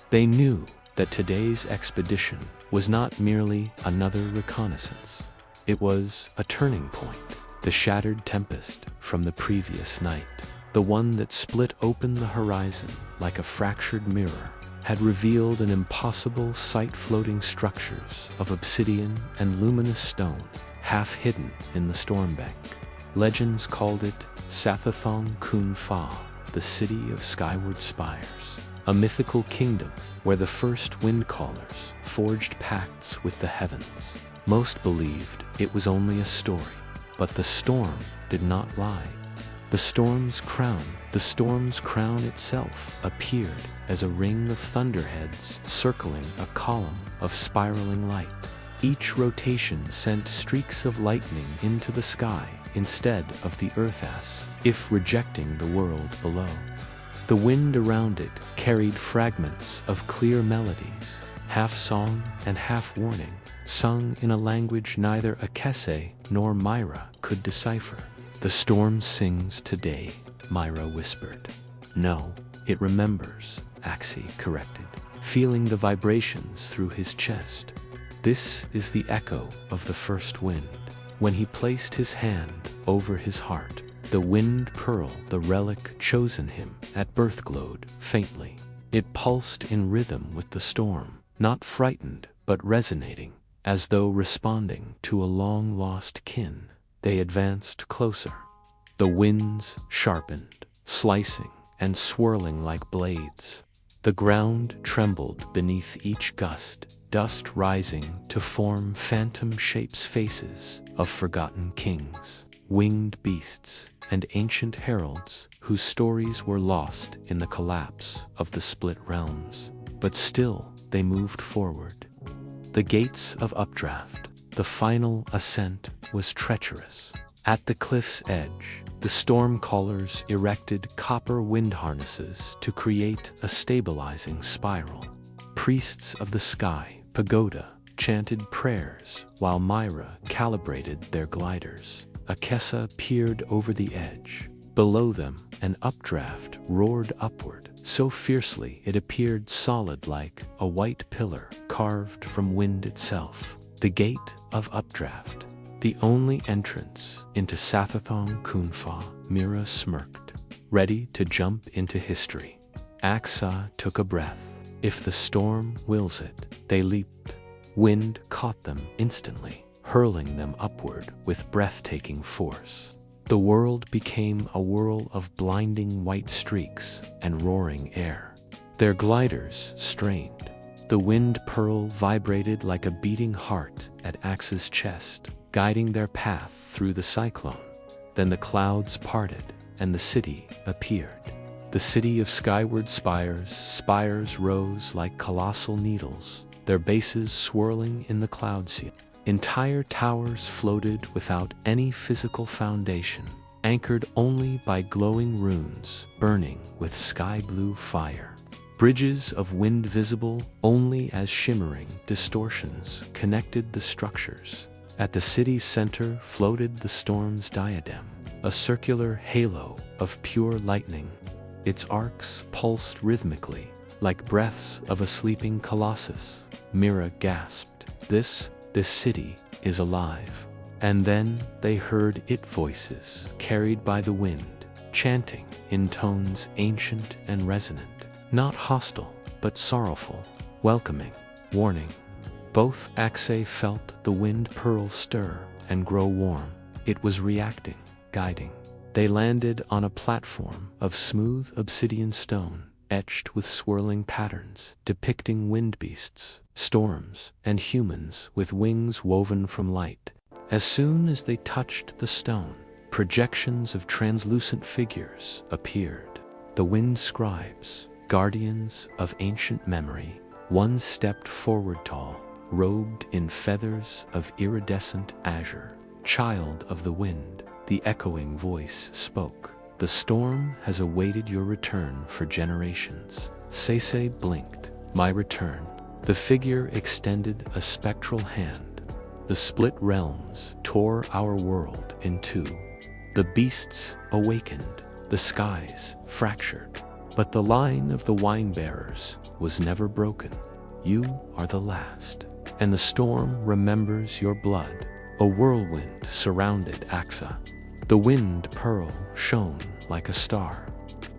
They knew that today's expedition was not merely another reconnaissance. It was a turning point. The shattered tempest from the previous night, the one that split open the horizon like a fractured mirror, had revealed an impossible sight: floating structures of obsidian and luminous stone, half hidden in the storm bank. Legends called it Sathathong Kun Fa, the city of skyward spires, a mythical kingdom where the first wind callers forged pacts with the heavens. Most believed it was only a story, but the storm did not lie. The storm's crown itself appeared as a ring of thunderheads circling a column of spiraling light. Each rotation sent streaks of lightning into the sky instead of the earth, as if rejecting the world below. The wind around it carried fragments of clear melodies, half song and half warning, sung in a language neither Akese nor Myra could decipher. "The storm sings today," Myra whispered. "No, it remembers," Axay corrected, feeling the vibrations through his chest. "This is the echo of the first wind." When he placed his hand over his heart, the wind pearl, the relic chosen him at birth, glowed faintly. It pulsed in rhythm with the storm, not frightened but resonating, as though responding to a long-lost kin. They advanced closer. The winds sharpened, slicing and swirling like blades. The ground trembled beneath each gust, dust rising to form phantom shapes, faces of forgotten kings, winged beasts, and ancient heralds whose stories were lost in the collapse of the split realms. But still they moved forward. The gates of updraft. The final ascent was treacherous. At the cliff's edge, the storm callers erected copper wind harnesses to create a stabilizing spiral. Priests of the sky, pagoda, chanted prayers while Myra calibrated their gliders. Akessa peered over the edge. Below them, an updraft roared upward, so fiercely it appeared solid, like a white pillar carved from wind itself. The gate of updraft, the only entrance into Sathathong Kun Fa, Myra smirked, ready to jump into history. Axay took a breath. If the storm wills it, they leaped. Wind caught them instantly, hurling them upward with breathtaking force. The world became a whirl of blinding white streaks and roaring air. Their gliders strained. The wind pearl vibrated like a beating heart at Axay's chest, guiding their path through the cyclone. Then the clouds parted and the city appeared. The city of skyward spires. Spires rose like colossal needles, their bases swirling in the cloud sea. Entire towers floated without any physical foundation, anchored only by glowing runes burning with sky-blue fire. Bridges of wind visible only as shimmering distortions connected the structures. At the city's center floated the storm's diadem, a circular halo of pure lightning. Its arcs pulsed rhythmically, like breaths of a sleeping colossus. Myra gasped. This city is alive." And then they heard it, voices carried by the wind, chanting in tones ancient and resonant, not hostile, but sorrowful, welcoming, warning. Both Axay felt the wind pearl stir and grow warm. It was reacting, guiding. They landed on a platform of smooth obsidian stone, etched with swirling patterns depicting wind beasts, storms, and humans with wings woven from light. As soon as they touched the stone, projections of translucent figures appeared. The wind scribes, guardians of ancient memory. One stepped forward tall, robed in feathers of iridescent azure. Child of the wind, the echoing voice spoke. The storm has awaited your return for generations. Seisei blinked. My return. The figure extended a spectral hand. The split realms tore our world in two. The beasts awakened, the skies fractured. But the line of the wine-bearers was never broken. You are the last, and the storm remembers your blood. A whirlwind surrounded Axa. The wind pearl shone like a star.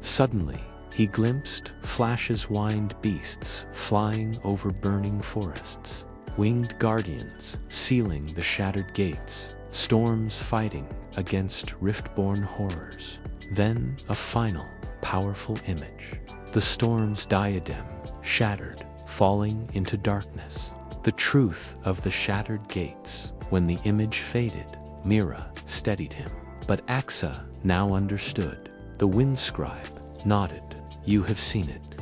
Suddenly, he glimpsed flashes-winged beasts flying over burning forests. Winged guardians sealing the shattered gates. Storms fighting against rift-born horrors. Then a final, powerful image. The storm's diadem shattered, falling into darkness. The truth of the shattered gates. When the image faded, Mira steadied him. But Axa now understood. The wind scribe nodded. You have seen it.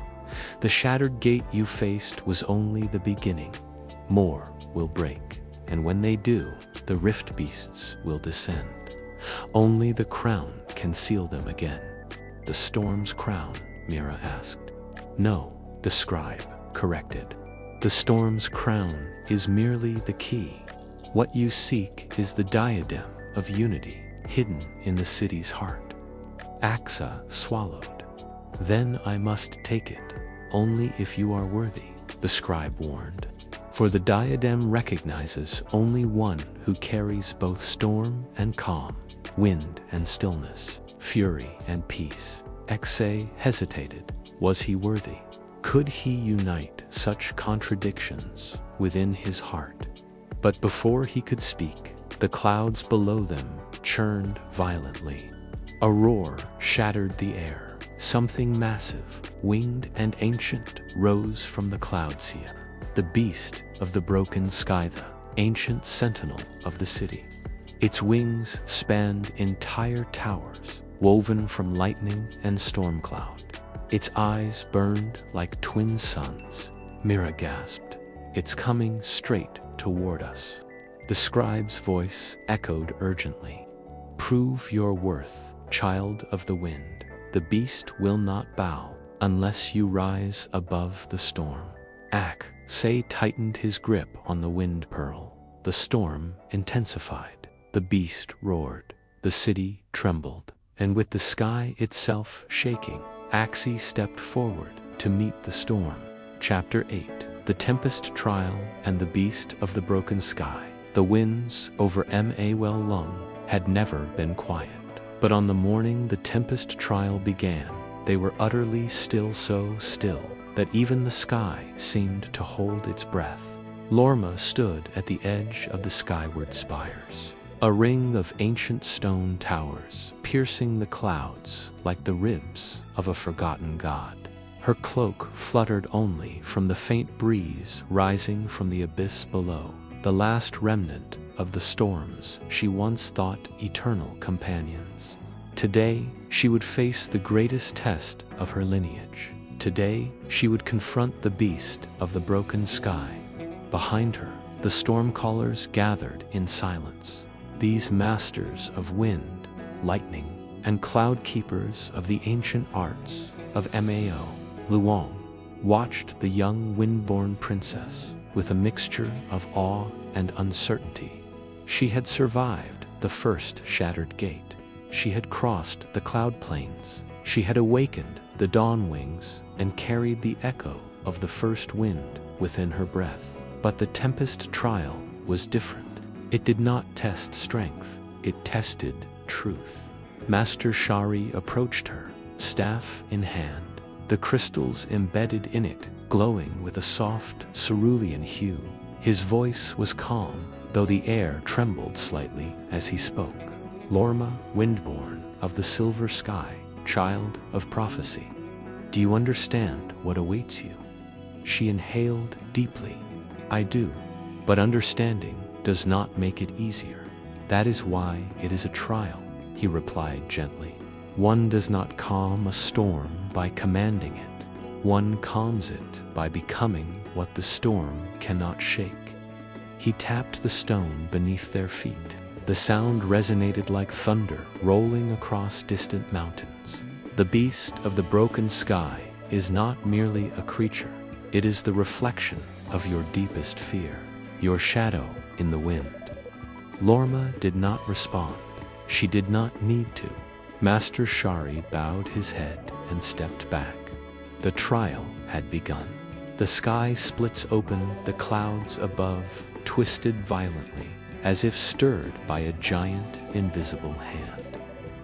The shattered gate you faced was only the beginning. More will break, and when they do, the rift beasts will descend. Only the crown can seal them again. The storm's crown, Mira asked. No, the scribe corrected. The storm's crown is merely the key. What you seek is the diadem of unity, hidden in the city's heart. Axa swallowed. Then I must take it, only if you are worthy, the scribe warned. For the diadem recognizes only one who carries both storm and calm, wind and stillness, fury and peace. Axa hesitated. Was he worthy? Could he unite such contradictions within his heart? But before he could speak, the clouds below them churned violently. A roar shattered the air. Something massive, winged and ancient, rose from the cloud sea. The beast of the broken sky, the ancient sentinel of the city. Its wings spanned entire towers, woven from lightning and storm cloud. Its eyes burned like twin suns. Mira gasped. It's coming straight toward us. The scribe's voice echoed urgently. Prove your worth, child of the wind. The beast will not bow unless you rise above the storm. Axa tightened his grip on the wind pearl. The storm intensified. The beast roared. The city trembled. And with the sky itself shaking, Axa stepped forward to meet the storm. Chapter 8. The Tempest Trial and the Beast of the Broken Sky. The winds over Mawel Lung had never been quiet. But on the morning the Tempest Trial began, they were utterly still, so still that even the sky seemed to hold its breath. Lorma stood at the edge of the skyward spires. A ring of ancient stone towers, piercing the clouds like the ribs of a forgotten god. Her cloak fluttered only from the faint breeze rising from the abyss below, the last remnant of the storms she once thought eternal companions. Today, she would face the greatest test of her lineage. Today, she would confront the beast of the broken sky. Behind her, the stormcallers gathered in silence. These masters of wind, lightning, and cloud keepers of the ancient arts of Mao, Luong, watched the young windborn princess with a mixture of awe and uncertainty. She had survived the first shattered gate. She had crossed the cloud plains. She had awakened the dawn wings and carried the echo of the first wind within her breath. But the Tempest Trial was different. It did not test strength, it tested truth. Master Shari approached her, staff in hand, the crystals embedded in it glowing with a soft cerulean hue. His voice was calm, though the air trembled slightly as he spoke. Lorma, windborn of the silver sky, child of prophecy. Do you understand what awaits you? She inhaled deeply. I do. But understanding does not make it easier. That is why it is a trial, he replied gently. One does not calm a storm by commanding it. One calms it by becoming what the storm cannot shake. He tapped the stone beneath their feet. The sound resonated like thunder rolling across distant mountains. The beast of the broken sky is not merely a creature. It is the reflection of your deepest fear, your shadow in the wind. Lorma did not respond. She did not need to. Master Shari bowed his head and stepped back. The trial had begun. The sky splits open, the clouds above twisted violently, as if stirred by a giant invisible hand.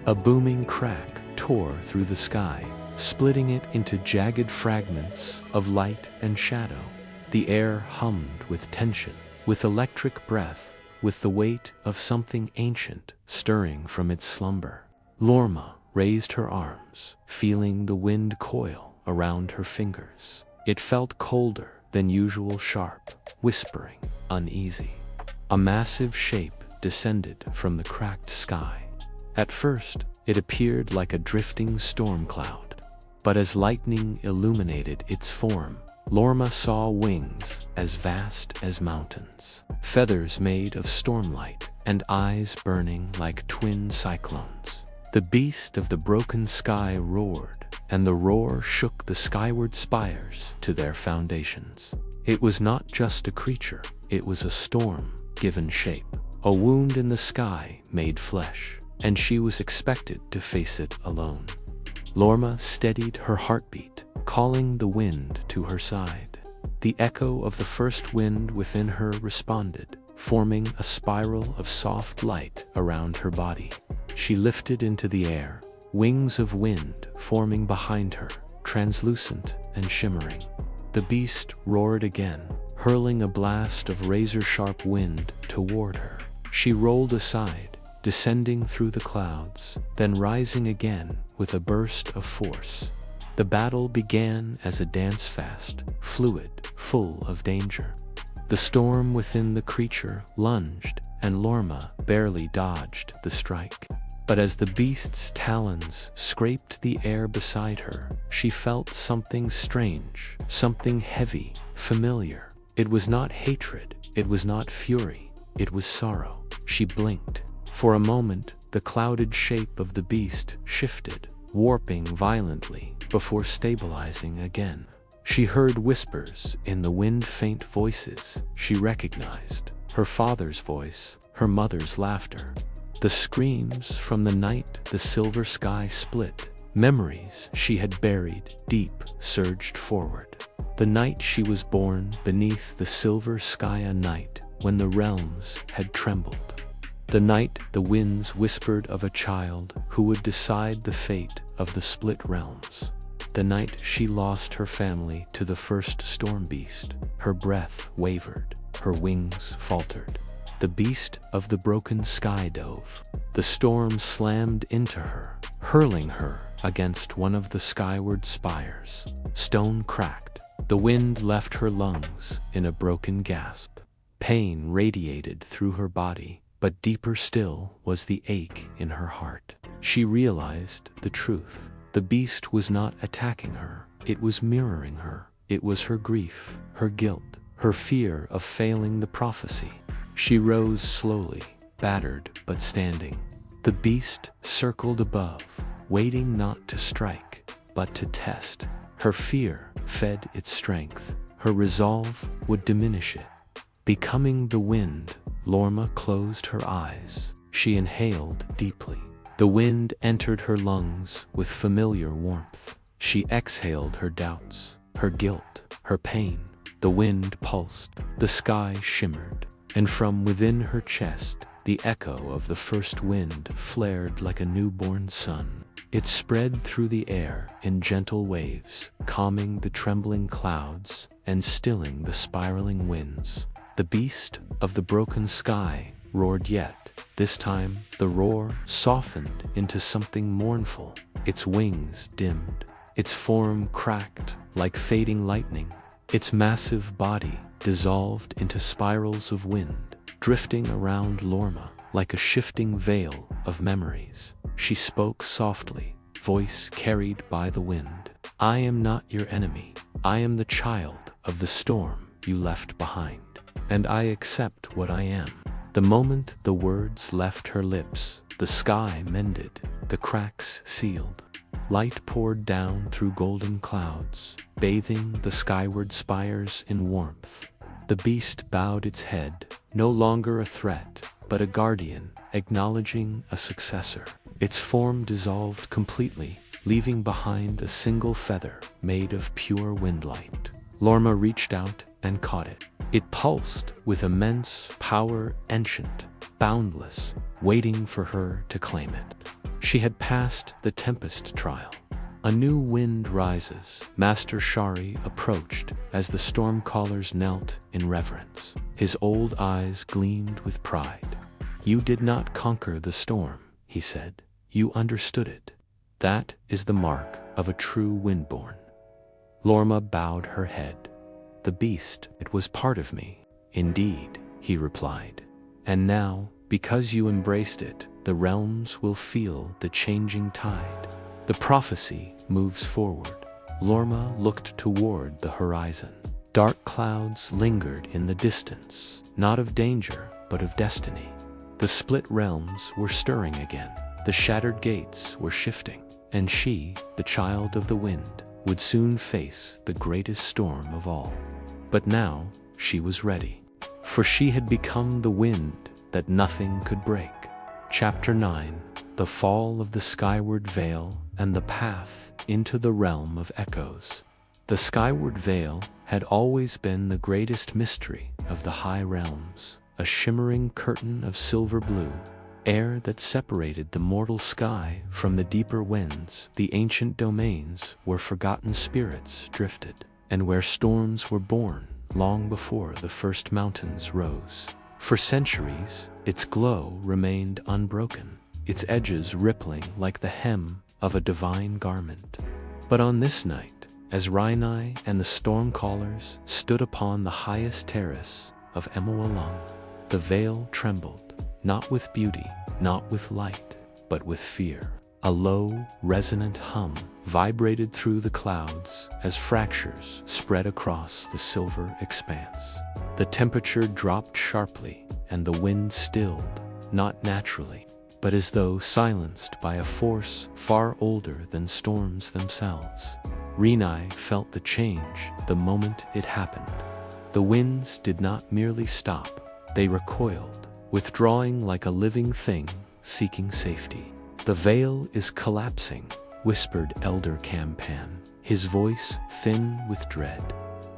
A booming crack tore through the sky, splitting it into jagged fragments of light and shadow. The air hummed with tension, with electric breath, with the weight of something ancient stirring from its slumber. Lorma raised her arms, feeling the wind coil around her fingers. It felt colder than usual, sharp, whispering, uneasy. A massive shape descended from the cracked sky. At first, it appeared like a drifting storm cloud. But as lightning illuminated its form, Lorma saw wings as vast as mountains, feathers made of stormlight, and eyes burning like twin cyclones. The beast of the broken sky roared, and the roar shook the skyward spires to their foundations. It was not just a creature, it was a storm given shape, a wound in the sky made flesh, and she was expected to face it alone. Lorma steadied her heartbeat, calling the wind to her side. The echo of the first wind within her responded, forming a spiral of soft light around her body. She lifted into the air, wings of wind forming behind her, translucent and shimmering. The beast roared again, hurling a blast of razor-sharp wind toward her. She rolled aside, descending through the clouds, then rising again with a burst of force. The battle began as a dance fast, fluid, full of danger. The storm within the creature lunged, and Lorma barely dodged the strike. But as the beast's talons scraped the air beside her, she felt something strange, something heavy, familiar. It was not hatred, it was not fury, it was sorrow. She blinked. For a moment, the clouded shape of the beast shifted, warping violently before stabilizing again. She heard whispers in the wind, faint voices she recognized. Her father's voice, her mother's laughter. The screams from the night the silver sky split. Memories she had buried deep surged forward. The night she was born beneath the silver sky, a night when the realms had trembled. The night the winds whispered of a child who would decide the fate of the split realms. The night she lost her family to the first storm beast. Her breath wavered, her wings faltered. The beast of the broken sky dove. The storm slammed into her, hurling her against one of the skyward spires. Stone cracked. The wind left her lungs in a broken gasp. Pain radiated through her body, but deeper still was the ache in her heart. She realized the truth. The beast was not attacking her, it was mirroring her. It was her grief, her guilt, her fear of failing the prophecy. She rose slowly, battered but standing. The beast circled above, waiting not to strike, but to test. Her fear fed its strength. Her resolve would diminish it. Becoming the wind, Lorma closed her eyes. She inhaled deeply. The wind entered her lungs with familiar warmth. She exhaled her doubts, her guilt, her pain. The wind pulsed, the sky shimmered, and from within her chest, the echo of the first wind flared like a newborn sun. It spread through the air in gentle waves, calming the trembling clouds and stilling the spiraling winds. The beast of the broken sky roared yet. This time, the roar softened into something mournful. Its wings dimmed, its form cracked like fading lightning. Its massive body dissolved into spirals of wind, drifting around Lorma like a shifting veil of memories. She spoke softly, voice carried by the wind. I am not your enemy. I am the child of the storm you left behind, and I accept what I am. The moment the words left her lips, the sky mended, the cracks sealed. Light poured down through golden clouds, bathing the skyward spires in warmth. The beast bowed its head, no longer a threat, but a guardian, acknowledging a successor. Its form dissolved completely, leaving behind a single feather made of pure windlight. Lorma reached out and caught it. It pulsed with immense power, ancient, boundless, waiting for her to claim it. She had passed the tempest trial. A new wind rises. Master Shari approached as the storm callers knelt in reverence. His old eyes gleamed with pride. You did not conquer the storm, he said. You understood it. That is the mark of a true windborn. Lorma bowed her head. The beast, it was part of me. Indeed, he replied. And now, because you embraced it, the realms will feel the changing tide. The prophecy moves forward. Lorma looked toward the horizon. Dark clouds lingered in the distance, not of danger, but of destiny. The split realms were stirring again. The shattered gates were shifting, and she, the child of the wind, would soon face the greatest storm of all. But now, she was ready, for she had become the wind that nothing could break. Chapter 9: The Fall of the Skyward Veil and the Path into the Realm of Echoes. The Skyward Veil had always been the greatest mystery of the High Realms, a shimmering curtain of silver blue, air that separated the mortal sky from the deeper winds. The ancient domains where forgotten spirits drifted, and where storms were born long before the first mountains rose. For centuries, its glow remained unbroken, its edges rippling like the hem of a divine garment. But on this night, as Rainai and the Stormcallers stood upon the highest terrace of Emoalang, the veil trembled, not with beauty, not with light, but with fear. A low, resonant hum vibrated through the clouds as fractures spread across the silver expanse. The temperature dropped sharply, and the wind stilled, not naturally, but as though silenced by a force far older than storms themselves. Rainai felt the change the moment it happened. The winds did not merely stop, they recoiled, withdrawing like a living thing seeking safety. The veil is collapsing, whispered Elder Campan, his voice thin with dread.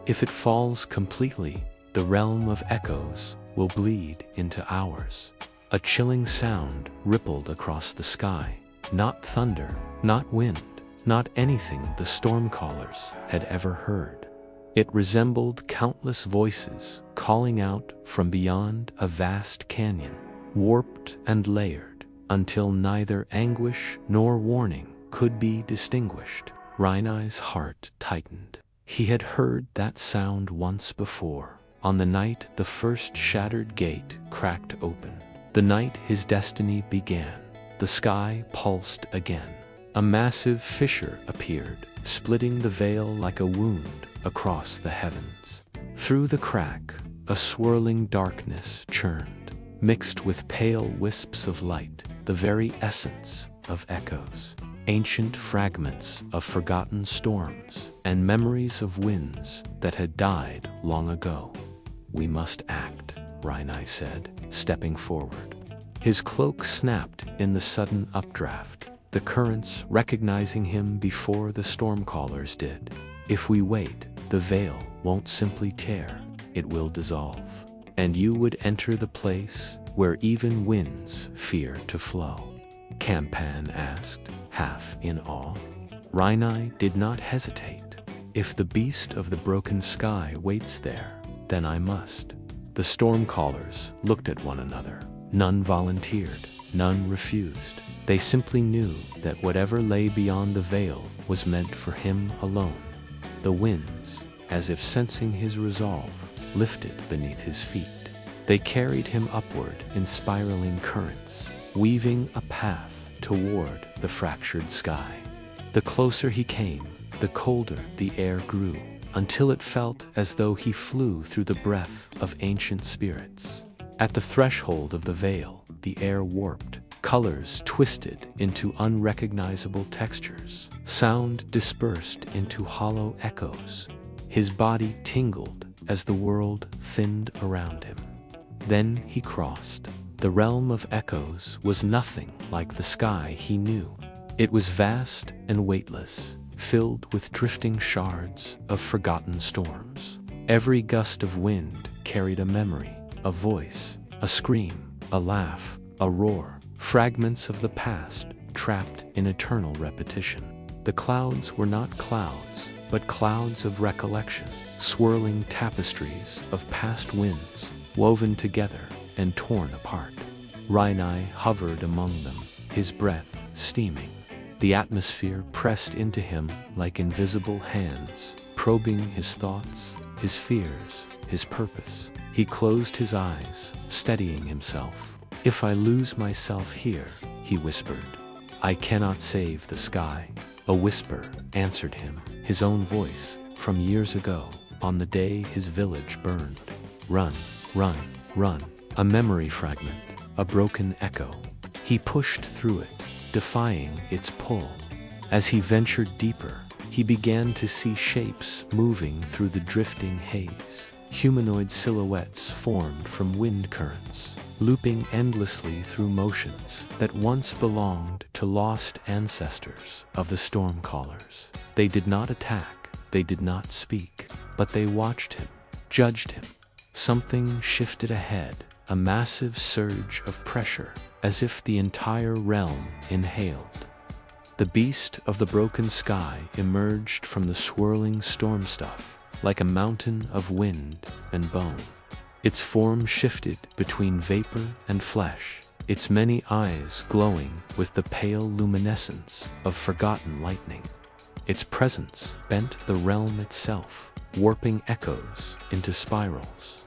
If it falls completely, the realm of echoes will bleed into ours. A chilling sound rippled across the sky. Not thunder, not wind, not anything the Stormcallers had ever heard. It resembled countless voices calling out from beyond a vast canyon, warped and layered, until neither anguish nor warning could be distinguished. Rainai's heart tightened. He had heard that sound once before, on the night the first shattered gate cracked open. The night his destiny began. The sky pulsed again. A massive fissure appeared, splitting the veil like a wound across the heavens. Through the crack, a swirling darkness churned, mixed with pale wisps of light, the very essence of echoes. Ancient fragments of forgotten storms, and memories of winds that had died long ago. We must act, Rainai said, stepping forward. His cloak snapped in the sudden updraft, the currents recognizing him before the Stormcallers did. If we wait, the veil won't simply tear, it will dissolve, and you would enter the place where even winds fear to flow. Campan asked, half in awe. Rainai did not hesitate. If the beast of the broken sky waits there, then I must. The Stormcallers looked at one another. None volunteered, none refused. They simply knew that whatever lay beyond the veil was meant for him alone. The winds, as if sensing his resolve, lifted beneath his feet. They carried him upward in spiraling currents, weaving a path toward the fractured sky. The closer he came, the colder the air grew, until it felt as though he flew through the breath of ancient spirits. At the threshold of the veil, the air warped, colors twisted into unrecognizable textures, sound dispersed into hollow echoes. His body tingled as the world thinned around him. Then he crossed. The realm of echoes was nothing like the sky he knew. It was vast and weightless, filled with drifting shards of forgotten storms. Every gust of wind carried a memory, a voice, a scream, a laugh, a roar, fragments of the past trapped in eternal repetition. The clouds were not clouds, but clouds of recollection, swirling tapestries of past winds, woven together and torn apart. Rhinai hovered among them, his breath steaming. The atmosphere pressed into him like invisible hands, probing his thoughts, his fears, his purpose. He closed his eyes, steadying himself. "If I lose myself here," he whispered, "I cannot save the sky." A whisper answered him, his own voice, from years ago, on the day his village burned. "Run, run, run." A memory fragment, a broken echo. He pushed through it, defying its pull. As he ventured deeper, he began to see shapes moving through the drifting haze. Humanoid silhouettes formed from wind currents, looping endlessly through motions that once belonged to lost ancestors of the Stormcallers. They did not attack, they did not speak, but they watched him, judged him. Something shifted ahead, a massive surge of pressure, as if the entire realm inhaled. The beast of the broken sky emerged from the swirling storm stuff, like a mountain of wind and bone. Its form shifted between vapor and flesh, its many eyes glowing with the pale luminescence of forgotten lightning. Its presence bent the realm itself, warping echoes into spirals.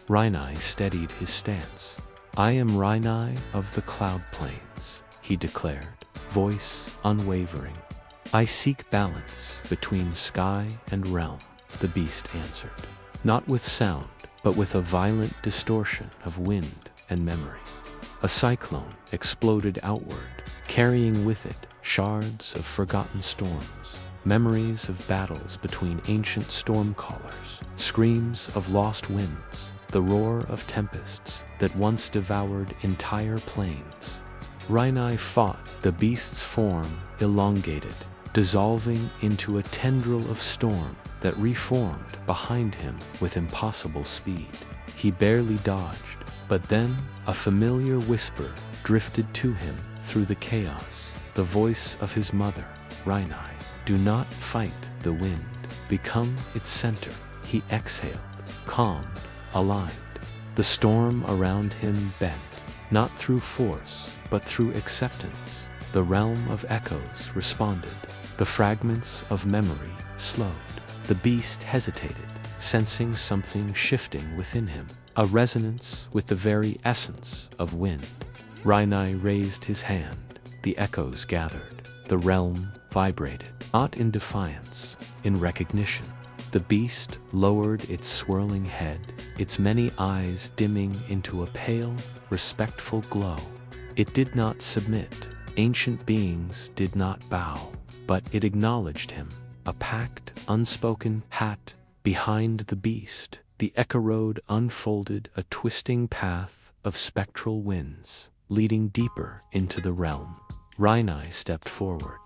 Rhinai steadied his stance. "I am Rhinai of the Cloud Plains," he declared, voice unwavering. "I seek balance between sky and realm," the beast answered. Not with sound, but with a violent distortion of wind and memory. A cyclone exploded outward, carrying with it shards of forgotten storms, memories of battles between ancient stormcallers, screams of lost winds, the roar of tempests that once devoured entire plains. Rhinai fought, the beast's form elongated, dissolving into a tendril of storm that reformed behind him with impossible speed. He barely dodged, but then a familiar whisper drifted to him through the chaos, the voice of his mother, Rhinai. "Do not fight the wind, become its center." He exhaled, calmed, aligned. The storm around him bent, not through force, but through acceptance. The realm of echoes responded. The fragments of memory slowed. The beast hesitated, sensing something shifting within him, a resonance with the very essence of wind. Rhinai raised his hand. The echoes gathered. The realm vibrated, not in defiance, in recognition. The beast lowered its swirling head, its many eyes dimming into a pale, respectful glow. It did not submit. Ancient beings did not bow, but it acknowledged him, a packed, unspoken hat. Behind the beast, the echo road unfolded a twisting path of spectral winds, leading deeper into the realm. Rhinai stepped forward.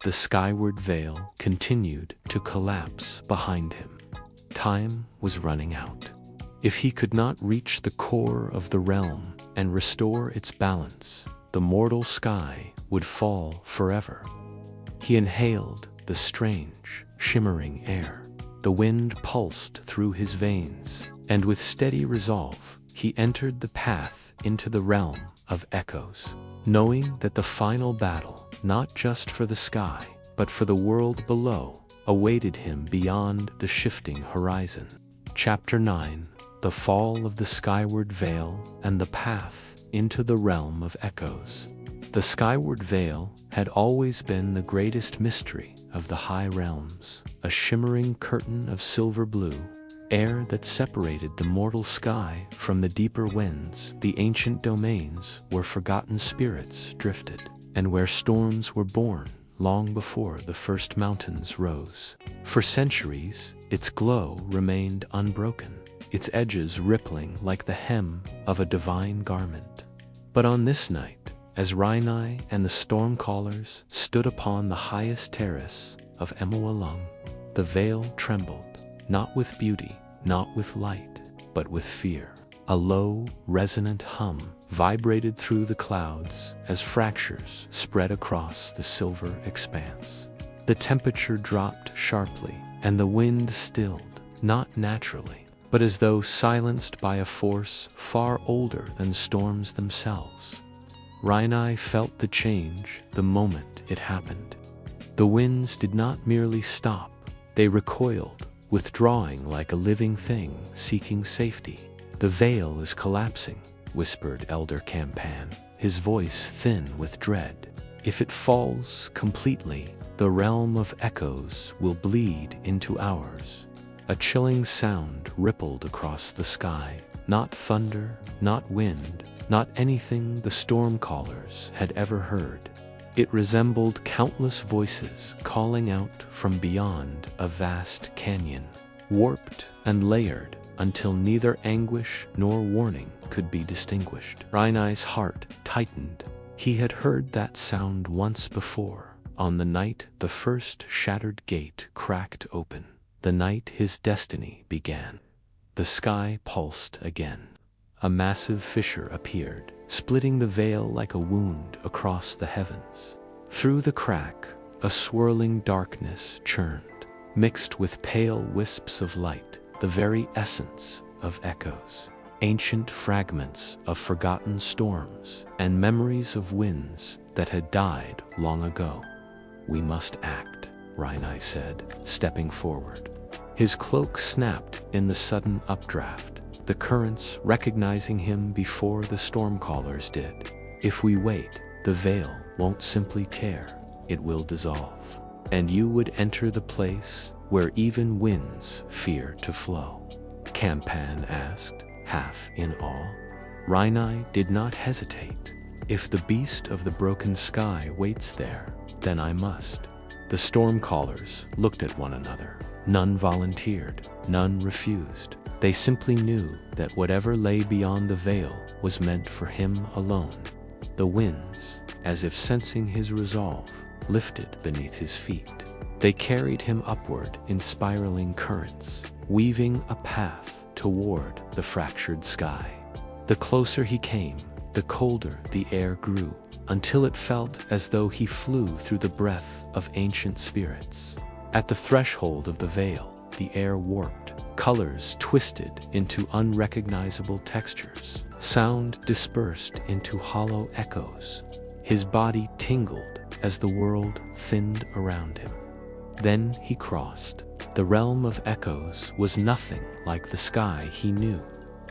The skyward veil continued to collapse behind him. Time was running out. If he could not reach the core of the realm and restore its balance, the mortal sky would fall forever. He inhaled the strange, shimmering air. The wind pulsed through his veins, and with steady resolve, he entered the path into the realm of echoes, knowing that the final battle, not just for the sky, but for the world below, awaited him beyond the shifting horizon. Chapter 9: the fall of the skyward veil and the path into the realm of echoes. The skyward veil had always been the greatest mystery of the high realms, a shimmering curtain of silver blue, air that separated the mortal sky from the deeper winds. The ancient domains where forgotten spirits drifted, and where storms were born long before the first mountains rose. For centuries, its glow remained unbroken, its edges rippling like the hem of a divine garment. But on this night, as Rainai and the Stormcallers stood upon the highest terrace of Emoalung, the veil trembled, not with beauty, not with light, but with fear. A low, resonant hum vibrated through the clouds as fractures spread across the silver expanse. The temperature dropped sharply, and the wind stilled, not naturally, but as though silenced by a force far older than storms themselves. Rainai felt the change the moment it happened. The winds did not merely stop, they recoiled, withdrawing like a living thing seeking safety. "The veil is collapsing," whispered Elder Campan, his voice thin with dread. "If it falls completely, the realm of echoes will bleed into ours." A chilling sound rippled across the sky, not thunder, not wind, not anything the Stormcallers had ever heard. It resembled countless voices calling out from beyond a vast canyon, warped and layered until neither anguish nor warning could be distinguished. Rainai's heart tightened. He had heard that sound once before, on the night the first shattered gate cracked open, the night his destiny began. The sky pulsed again. A massive fissure appeared, splitting the veil like a wound across the heavens. Through the crack, a swirling darkness churned, mixed with pale wisps of light, the very essence of echoes. Ancient fragments of forgotten storms and memories of winds that had died long ago. "We must act," Rainai said, stepping forward. His cloak snapped in the sudden updraft, the currents recognizing him before the Stormcallers did. "If we wait, the veil won't simply tear, it will dissolve, and you would enter the place where even winds fear to flow." Campan asked, half in awe. Rainai did not hesitate. "If the beast of the broken sky waits there, then I must." The Stormcallers looked at one another. None volunteered, none refused. They simply knew that whatever lay beyond the veil was meant for him alone. The winds, as if sensing his resolve, lifted beneath his feet. They carried him upward in spiraling currents, weaving a path toward the fractured sky. The closer he came, the colder the air grew, until it felt as though he flew through the breath of ancient spirits. At the threshold of the veil, the air warped, colors twisted into unrecognizable textures, sound dispersed into hollow echoes. His body tingled as the world thinned around him. Then he crossed. The realm of echoes was nothing like the sky he knew.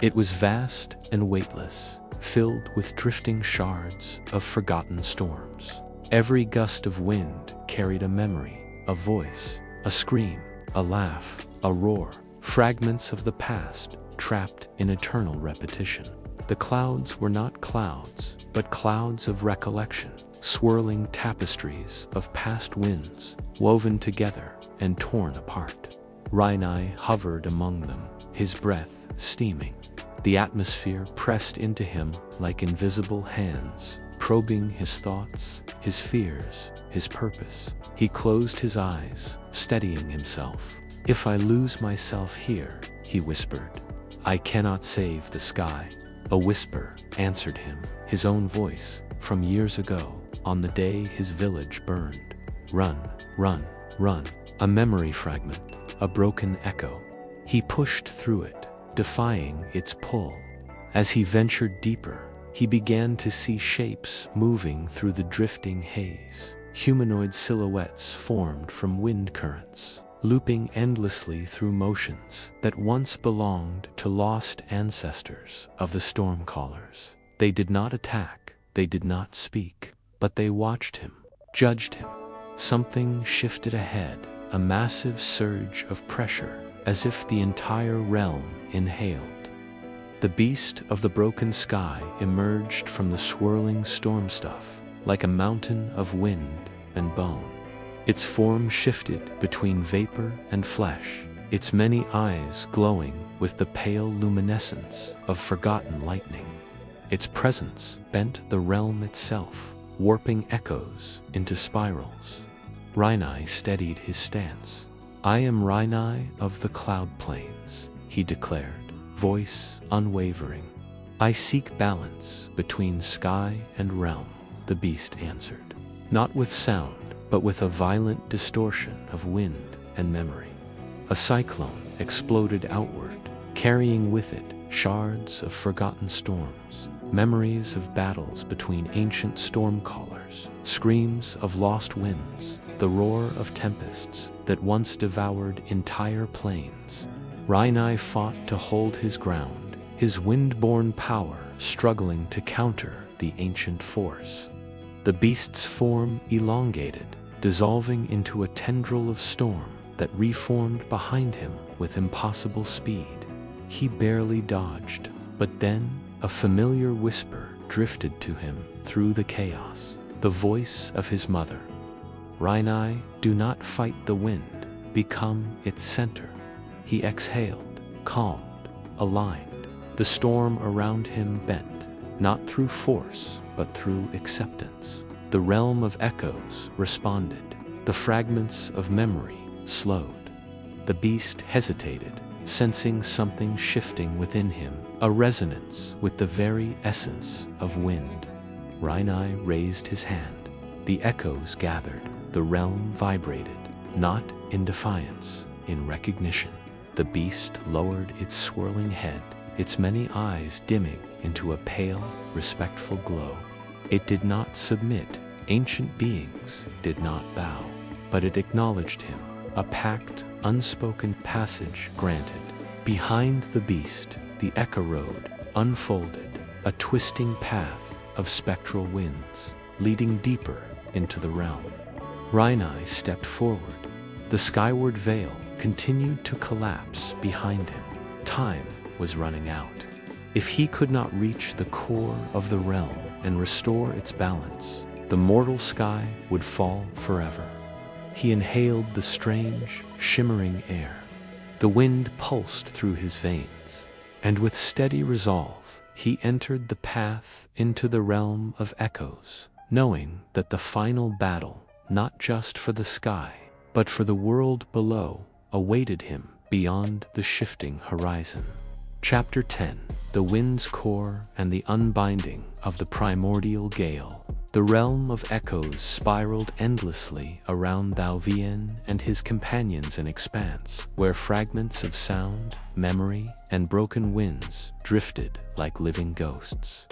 It was vast and weightless, filled with drifting shards of forgotten storms. Every gust of wind carried a memory, a voice, a scream, a laugh, a roar, fragments of the past trapped in eternal repetition. The clouds were not clouds, but clouds of recollection, swirling tapestries of past winds, woven together and torn apart. Rainai hovered among them, his breath steaming. The atmosphere pressed into him like invisible hands, probing his thoughts, his fears, his purpose. He closed his eyes, steadying himself. "If I lose myself here," he whispered, "I cannot save the sky." A whisper answered him, his own voice, from years ago, on the day his village burned. "Run, run, run." A memory fragment, a broken echo. He pushed through it, defying its pull. As he ventured deeper, he began to see shapes moving through the drifting haze. Humanoid silhouettes formed from wind currents, looping endlessly through motions that once belonged to lost ancestors of the Stormcallers. They did not attack, they did not speak, but they watched him, judged him. Something shifted ahead, a massive surge of pressure, as if the entire realm inhaled. The beast of the broken sky emerged from the swirling storm stuff, like a mountain of wind and bone. Its form shifted between vapor and flesh, its many eyes glowing with the pale luminescence of forgotten lightning. Its presence bent the realm itself, warping echoes into spirals. Rhinai steadied his stance. "I am Rhinai of the Cloud Plains," he declared, voice unwavering. "I seek balance between sky and realm," the beast answered. Not with sound, but with a violent distortion of wind and memory. A cyclone exploded outward, carrying with it shards of forgotten storms, memories of battles between ancient stormcallers, screams of lost winds, the roar of tempests that once devoured entire plains. Rhinai fought to hold his ground, his wind-born power struggling to counter the ancient force. The beast's form elongated, dissolving into a tendril of storm that reformed behind him with impossible speed. He barely dodged, but then a familiar whisper drifted to him through the chaos, the voice of his mother. "Rhinai, do not fight the wind, become its center." He exhaled, calmed, aligned. The storm around him bent, not through force, but through acceptance. The realm of echoes responded. The fragments of memory slowed. The beast hesitated, sensing something shifting within him, a resonance with the very essence of wind. Rhinai raised his hand. The echoes gathered. The realm vibrated, not in defiance, in recognition. The beast lowered its swirling head, its many eyes dimming into a pale, respectful glow. It did not submit. Ancient beings did not bow, but it acknowledged him, a pact, unspoken passage granted. Behind the beast, the Echo Road unfolded, a twisting path of spectral winds, leading deeper into the realm. Rhinai stepped forward. The skyward veil continued to collapse behind him. Time was running out. If he could not reach the core of the realm and restore its balance, the mortal sky would fall forever. He inhaled the strange, shimmering air. The wind pulsed through his veins, and with steady resolve, he entered the path into the realm of echoes, knowing that the final battle, not just for the sky, but for the world below, awaited him beyond the shifting horizon. Chapter 10: The Wind's Core and the Unbinding of the Primordial Gale. The realm of echoes spiraled endlessly around Thao Vien and his companions, an expanse where fragments of sound, memory, and broken winds drifted like living ghosts.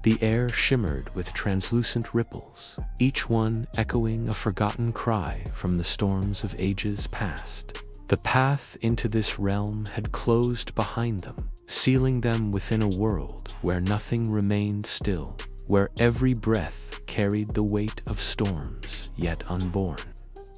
The air shimmered with translucent ripples, each one echoing a forgotten cry from the storms of ages past. The path into this realm had closed behind them, sealing them within a world where nothing remained still, where every breath carried the weight of storms yet unborn.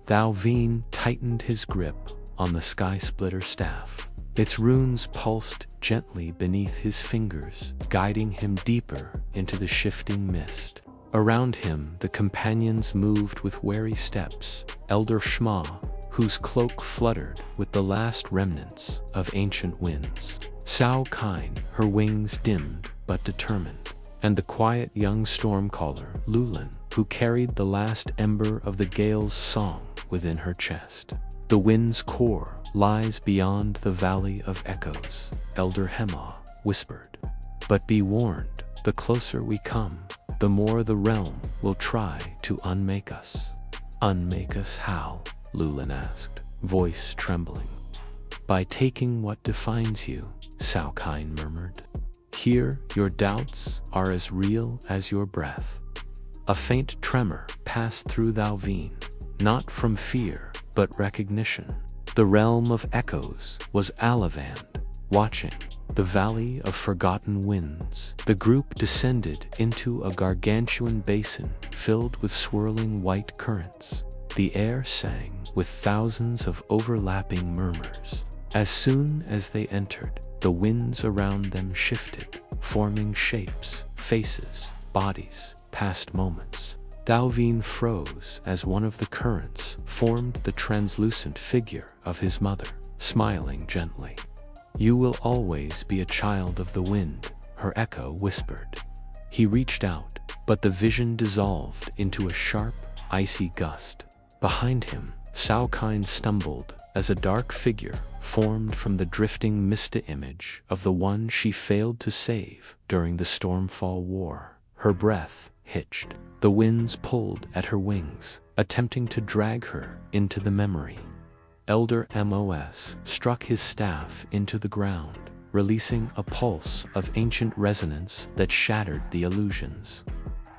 Thao Vien tightened his grip on the Sky Splitter staff. Its runes pulsed gently beneath his fingers, guiding him deeper into the shifting mist. Around him, the companions moved with wary steps. Elder Shma, whose cloak fluttered with the last remnants of ancient winds. Cao Kine, her wings dimmed but determined. And the quiet young stormcaller, Lulin, who carried the last ember of the gale's song within her chest. "The wind's core lies beyond the valley of echoes," Elder Hema whispered. "But be warned, the closer we come, the more the realm will try to unmake us." "Unmake us how?" Lulin asked, voice trembling. "By taking what defines you," Cao Kine murmured. "Here, your doubts are as real as your breath." A faint tremor passed through Thao Vien, not from fear, but recognition. The realm of echoes was Alavand, watching. The Valley of Forgotten Winds. The group descended into a gargantuan basin filled with swirling white currents. The air sang with thousands of overlapping murmurs. As soon as they entered, the winds around them shifted, forming shapes, faces, bodies, past moments. Dalvin froze as one of the currents formed the translucent figure of his mother, smiling gently. "You will always be a child of the wind," her echo whispered. He reached out, but the vision dissolved into a sharp, icy gust. Behind him, Saokine stumbled as a dark figure formed from the drifting Mista image of the one she failed to save during the Stormfall War. Her breath hitched. The winds pulled at her wings, attempting to drag her into the memory. Elder Mos struck his staff into the ground, releasing a pulse of ancient resonance that shattered the illusions.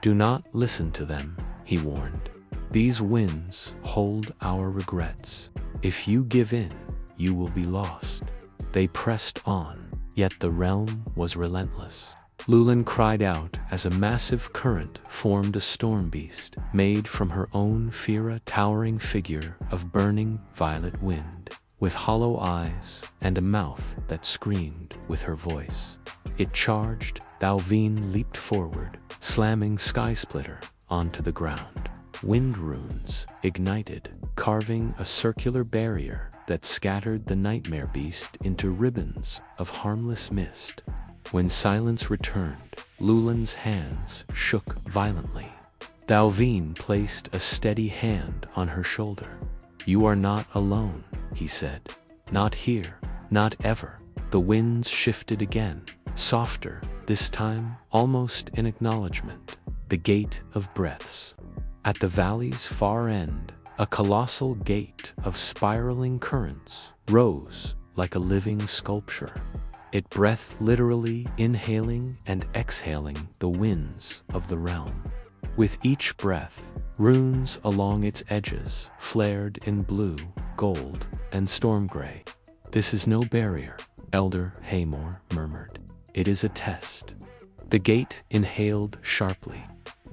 "Do not listen to them," he warned. "These winds hold our regrets. If you give in, you will be lost." They pressed on, yet the realm was relentless. Lulin cried out as a massive current formed a storm beast, made from her own Fira towering figure of burning violet wind, with hollow eyes and a mouth that screamed with her voice. It charged. Dalvin leaped forward, slamming Skysplitter onto the ground. Wind runes ignited, carving a circular barrier that scattered the nightmare beast into ribbons of harmless mist. When silence returned, Lulin's hands shook violently. Dalvin placed a steady hand on her shoulder. "You are not alone," he said. "Not here, not ever." The winds shifted again, softer, this time almost in acknowledgement. The Gate of Breaths. At the valley's far end, a colossal gate of spiraling currents rose like a living sculpture. It breathed, literally inhaling and exhaling the winds of the realm. With each breath, runes along its edges flared in blue, gold, and storm gray. "This is no barrier," Elder Haymor murmured. "It is a test." The gate inhaled sharply.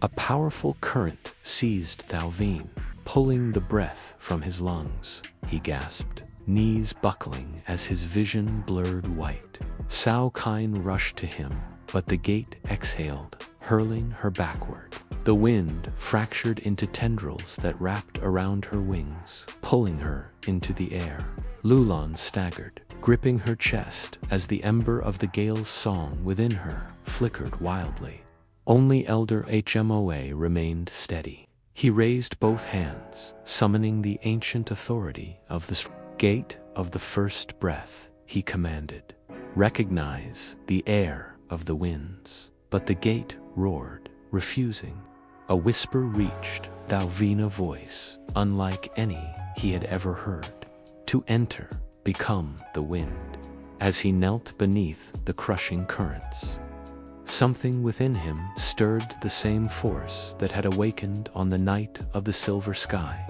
A powerful current seized Dalvin, pulling the breath from his lungs. He gasped, knees buckling as his vision blurred white. Saokine rushed to him, but the gate exhaled, hurling her backward. The wind fractured into tendrils that wrapped around her wings, pulling her into the air. Lulin staggered, gripping her chest as the ember of the gale's song within her flickered wildly. Only Elder Hmoa remained steady. He raised both hands, summoning the ancient authority of the Gate of the First Breath, he commanded. "Recognize the air of the winds." But the gate roared, refusing. A whisper reached Dalvin, a voice unlike any he had ever heard. "To enter, become the wind." As he knelt beneath the crushing currents, something within him stirred the same force that had awakened on the night of the silver sky.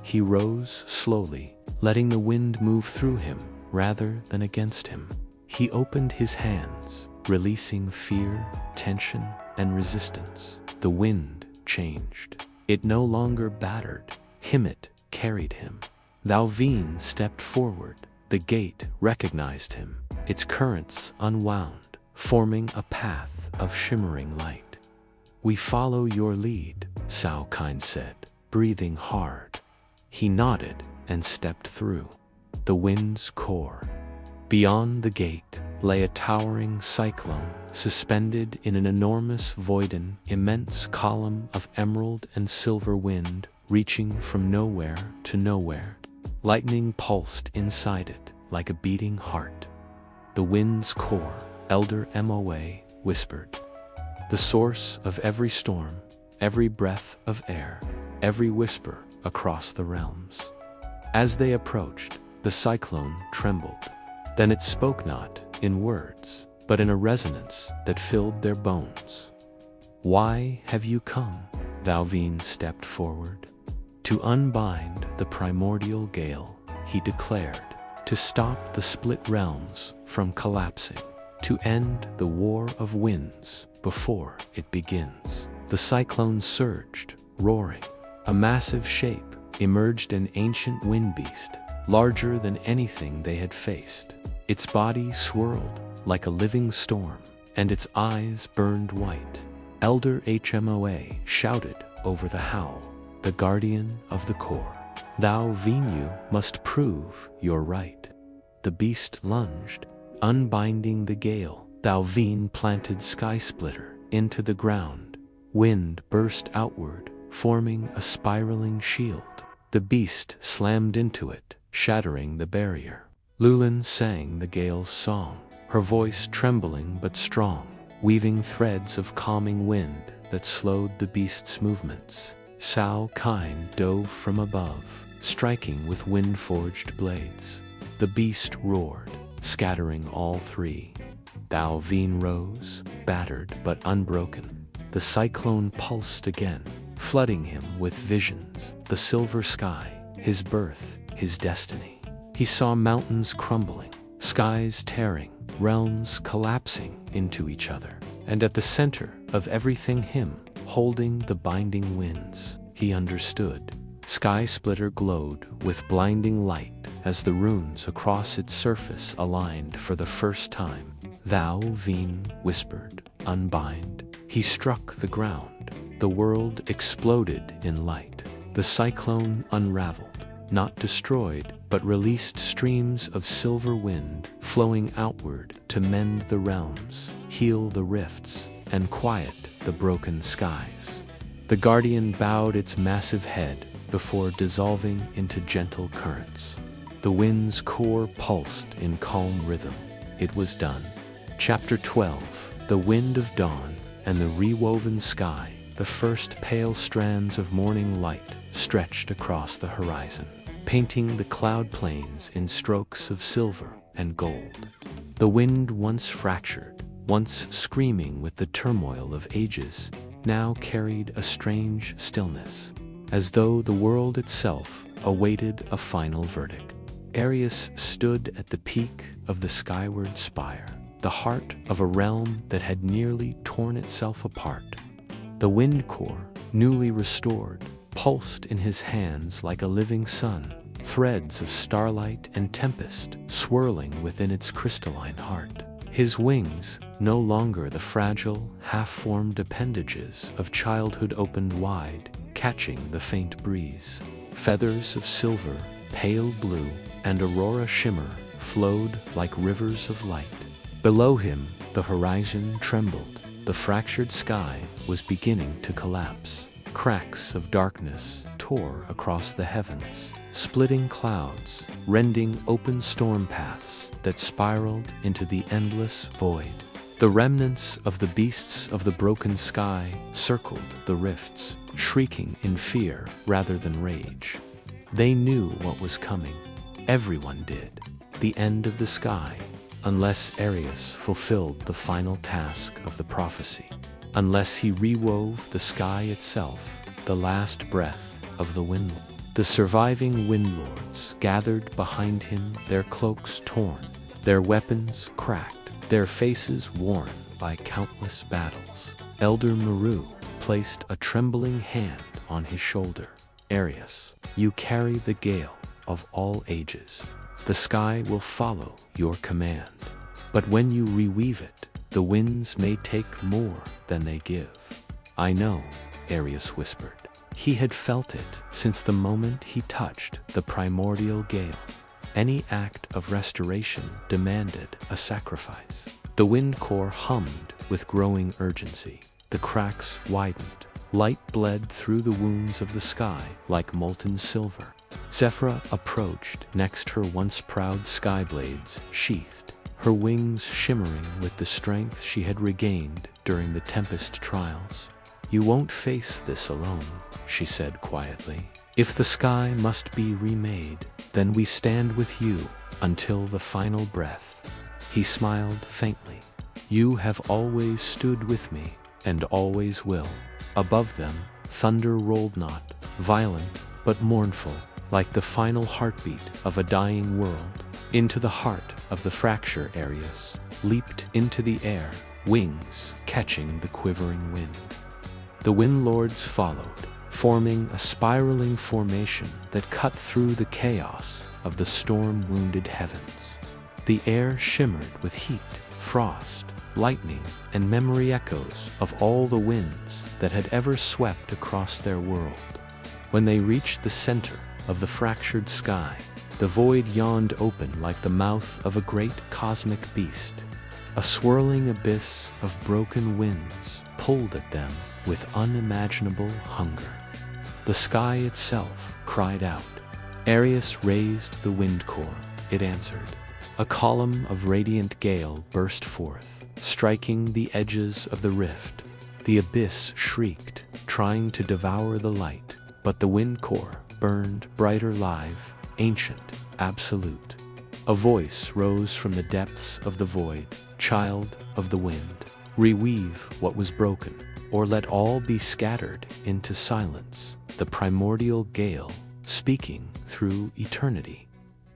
He rose slowly, letting the wind move through him rather than against him. He opened his hands, releasing fear, tension, and resistance. The wind changed. It no longer battered him, it carried him. Dalvin stepped forward. The gate recognized him. Its currents unwound, forming a path of shimmering light. "We follow your lead," Saokine said, breathing hard. He nodded and stepped through the wind's core. Beyond the gate lay a towering cyclone, suspended in an enormous void, an immense column of emerald and silver wind reaching from nowhere to nowhere. Lightning pulsed inside it like a beating heart. "The wind's core," Elder Moa whispered. "The source of every storm, every breath of air, every whisper across the realms." As they approached, the cyclone trembled. Then it spoke, not in words, but in a resonance that filled their bones. "Why have you come?" Dalvin stepped forward. "To unbind the primordial gale," he declared, to stop the split realms from collapsing, to end the war of winds before it begins. The cyclone surged, roaring. A massive shape emerged, an ancient wind beast, larger than anything they had faced. Its body swirled like a living storm, and its eyes burned white. Elder Hmoa shouted over the howl, the guardian of the core. Thou Venu must prove your right. The beast lunged, unbinding the gale. Thou Veen planted Sky Splitter into the ground. Wind burst outward, forming a spiraling shield. The beast slammed into it, shattering the barrier. Lulin sang the gale's song, her voice trembling but strong, weaving threads of calming wind that slowed the beast's movements. Sao Kine dove from above, striking with wind-forged blades. The beast roared, scattering all three. Thou Veen rose, battered but unbroken. The cyclone pulsed again, flooding him with visions. The silver sky, his birth, his destiny. He saw mountains crumbling, skies tearing, realms collapsing into each other. And at the center of everything, him, holding the binding winds, he understood. Sky Splitter glowed with blinding light as the runes across its surface aligned for the first time. Thou Veen whispered, unbind. He struck the ground. The world exploded in light. The cyclone unraveled, not destroyed, but released streams of silver wind flowing outward to mend the realms, heal the rifts, and quiet the broken skies. The guardian bowed its massive head before dissolving into gentle currents. The wind's core pulsed in calm rhythm. It was done. Chapter 12. The Wind of Dawn and the Rewoven Sky. The first pale strands of morning light stretched across the horizon, painting the cloud plains in strokes of silver and gold. The wind, once fractured, once screaming with the turmoil of ages, now carried a strange stillness, as though the world itself awaited a final verdict. Arius stood at the peak of the skyward spire, the heart of a realm that had nearly torn itself apart. The wind core, newly restored, pulsed in his hands like a living sun, threads of starlight and tempest swirling within its crystalline heart. His wings, no longer the fragile, half-formed appendages of childhood, opened wide, catching the faint breeze. Feathers of silver, pale blue, and aurora shimmer flowed like rivers of light. Below him, the horizon trembled. The fractured sky was beginning to collapse. Cracks of darkness tore across the heavens, splitting clouds, rending open storm paths that spiraled into the endless void. The remnants of the beasts of the broken sky circled the rifts, shrieking in fear rather than rage. They knew what was coming. Everyone did. The end of the sky, unless Arius fulfilled the final task of the prophecy. Unless he rewove the sky itself, the last breath of the wind. The surviving windlords gathered behind him, their cloaks torn, their weapons cracked, their faces worn by countless battles. Elder Meru placed a trembling hand on his shoulder. Arius, you carry the gale of all ages. The sky will follow your command. But when you reweave it, the winds may take more than they give. I know, Arius whispered. He had felt it since the moment he touched the primordial gale. Any act of restoration demanded a sacrifice. The wind core hummed with growing urgency. The cracks widened. Light bled through the wounds of the sky like molten silver. Zephyra approached next, her once proud sky blades sheathed, her wings shimmering with the strength she had regained during the tempest trials. You won't face this alone, she said quietly. If the sky must be remade, then we stand with you until the final breath. He smiled faintly. You have always stood with me, and always will. Above them, thunder rolled, not violent, but mournful, like the final heartbeat of a dying world. Into the heart of the fracture, Arius leaped into the air, wings catching the quivering wind. The wind lords followed, forming a spiraling formation that cut through the chaos of the storm-wounded heavens. The air shimmered with heat, frost, lightning, and memory echoes of all the winds that had ever swept across their world. When they reached the center of the fractured sky, the void yawned open like the mouth of a great cosmic beast. A swirling abyss of broken winds pulled at them with unimaginable hunger. The sky itself cried out. Arius raised the wind core, it answered. A column of radiant gale burst forth, striking the edges of the rift. The abyss shrieked, trying to devour the light, but the wind core burned brighter, live, ancient, absolute. A voice rose from the depths of the void. Child of the wind, reweave what was broken, or let all be scattered into silence. The primordial gale, speaking through eternity.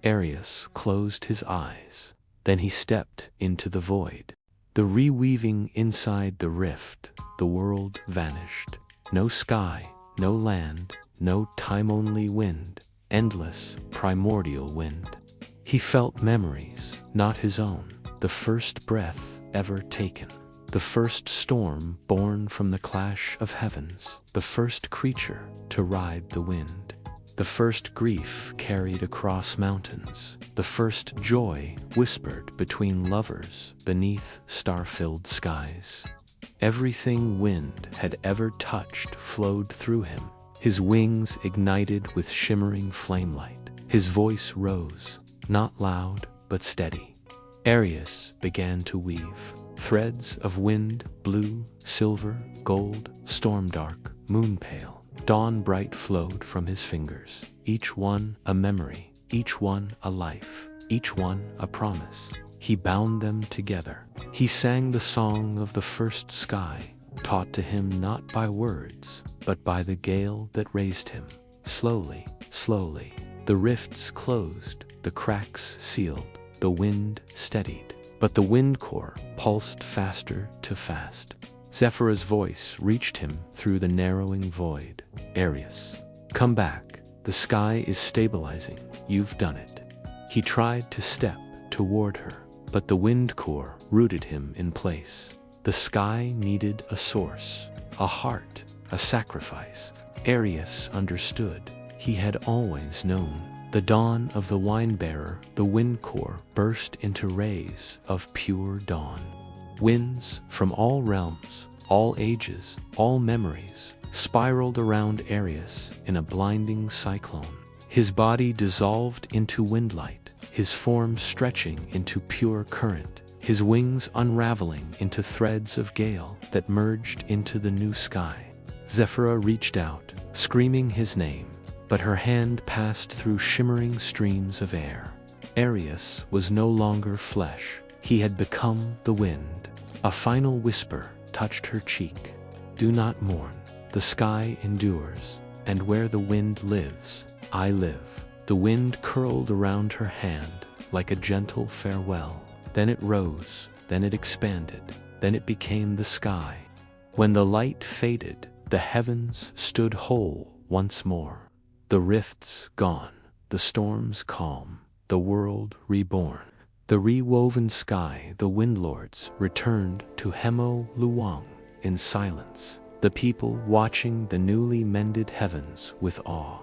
Arius closed his eyes. Then he stepped into the void. The reweaving inside the rift, the world vanished. No sky, no land, no time-only wind. Endless, primordial wind. He felt memories, not his own. The first breath ever taken. The first storm born from the clash of heavens. The first creature to ride the wind. The first grief carried across mountains. The first joy whispered between lovers beneath star-filled skies. Everything wind had ever touched flowed through him. His wings ignited with shimmering flamelight. His voice rose, not loud but steady. Arius began to weave. Threads of wind, blue, silver, gold, storm dark, moon pale, dawn bright flowed from his fingers. Each one a memory, each one a life, each one a promise. He bound them together. He sang the song of the first sky, taught to him not by words, but by the gale that raised him. Slowly, slowly, the rifts closed, the cracks sealed. The wind steadied, but the wind core pulsed faster to fast. Zephyr's voice reached him through the narrowing void. Arius, come back. The sky is stabilizing. You've done it. He tried to step toward her, but the wind core rooted him in place. The sky needed a source, a heart, a sacrifice. Arius understood. He had always known. The dawn of the wine-bearer, the wind core burst into rays of pure dawn. Winds from all realms, all ages, all memories, spiraled around Arius in a blinding cyclone. His body dissolved into windlight, his form stretching into pure current, his wings unraveling into threads of gale that merged into the new sky. Zephyra reached out, screaming his name, but her hand passed through shimmering streams of air. Arius was no longer flesh. He had become the wind. A final whisper touched her cheek. Do not mourn. The sky endures, and where the wind lives, I live. The wind curled around her hand like a gentle farewell. Then it rose, then it expanded, then it became the sky. When the light faded, the heavens stood whole once more. The rifts gone, the storms calm, the world reborn. The rewoven sky, the windlords returned to Hemo Luang in silence, the people watching the newly mended heavens with awe.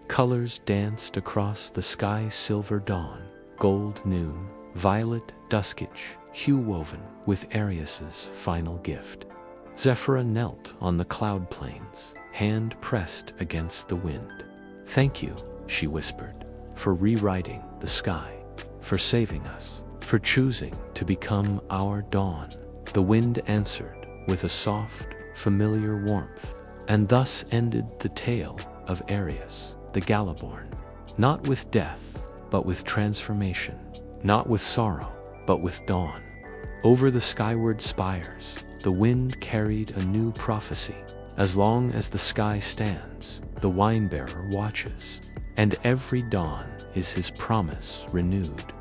Colors danced across the sky, silver dawn, gold noon, violet duskage, hue woven with Arius's final gift. Zephyra knelt on the cloud plains, hand pressed against the wind. Thank you, she whispered, for rewriting the sky, for saving us, for choosing to become our dawn. The wind answered with a soft, familiar warmth, and thus ended the tale of Arius, the Galeborn. Not with death, but with transformation. Not with sorrow, but with dawn. Over the skyward spires, the wind carried a new prophecy. As long as the sky stands, the wine-bearer watches. and every dawn is his promise renewed.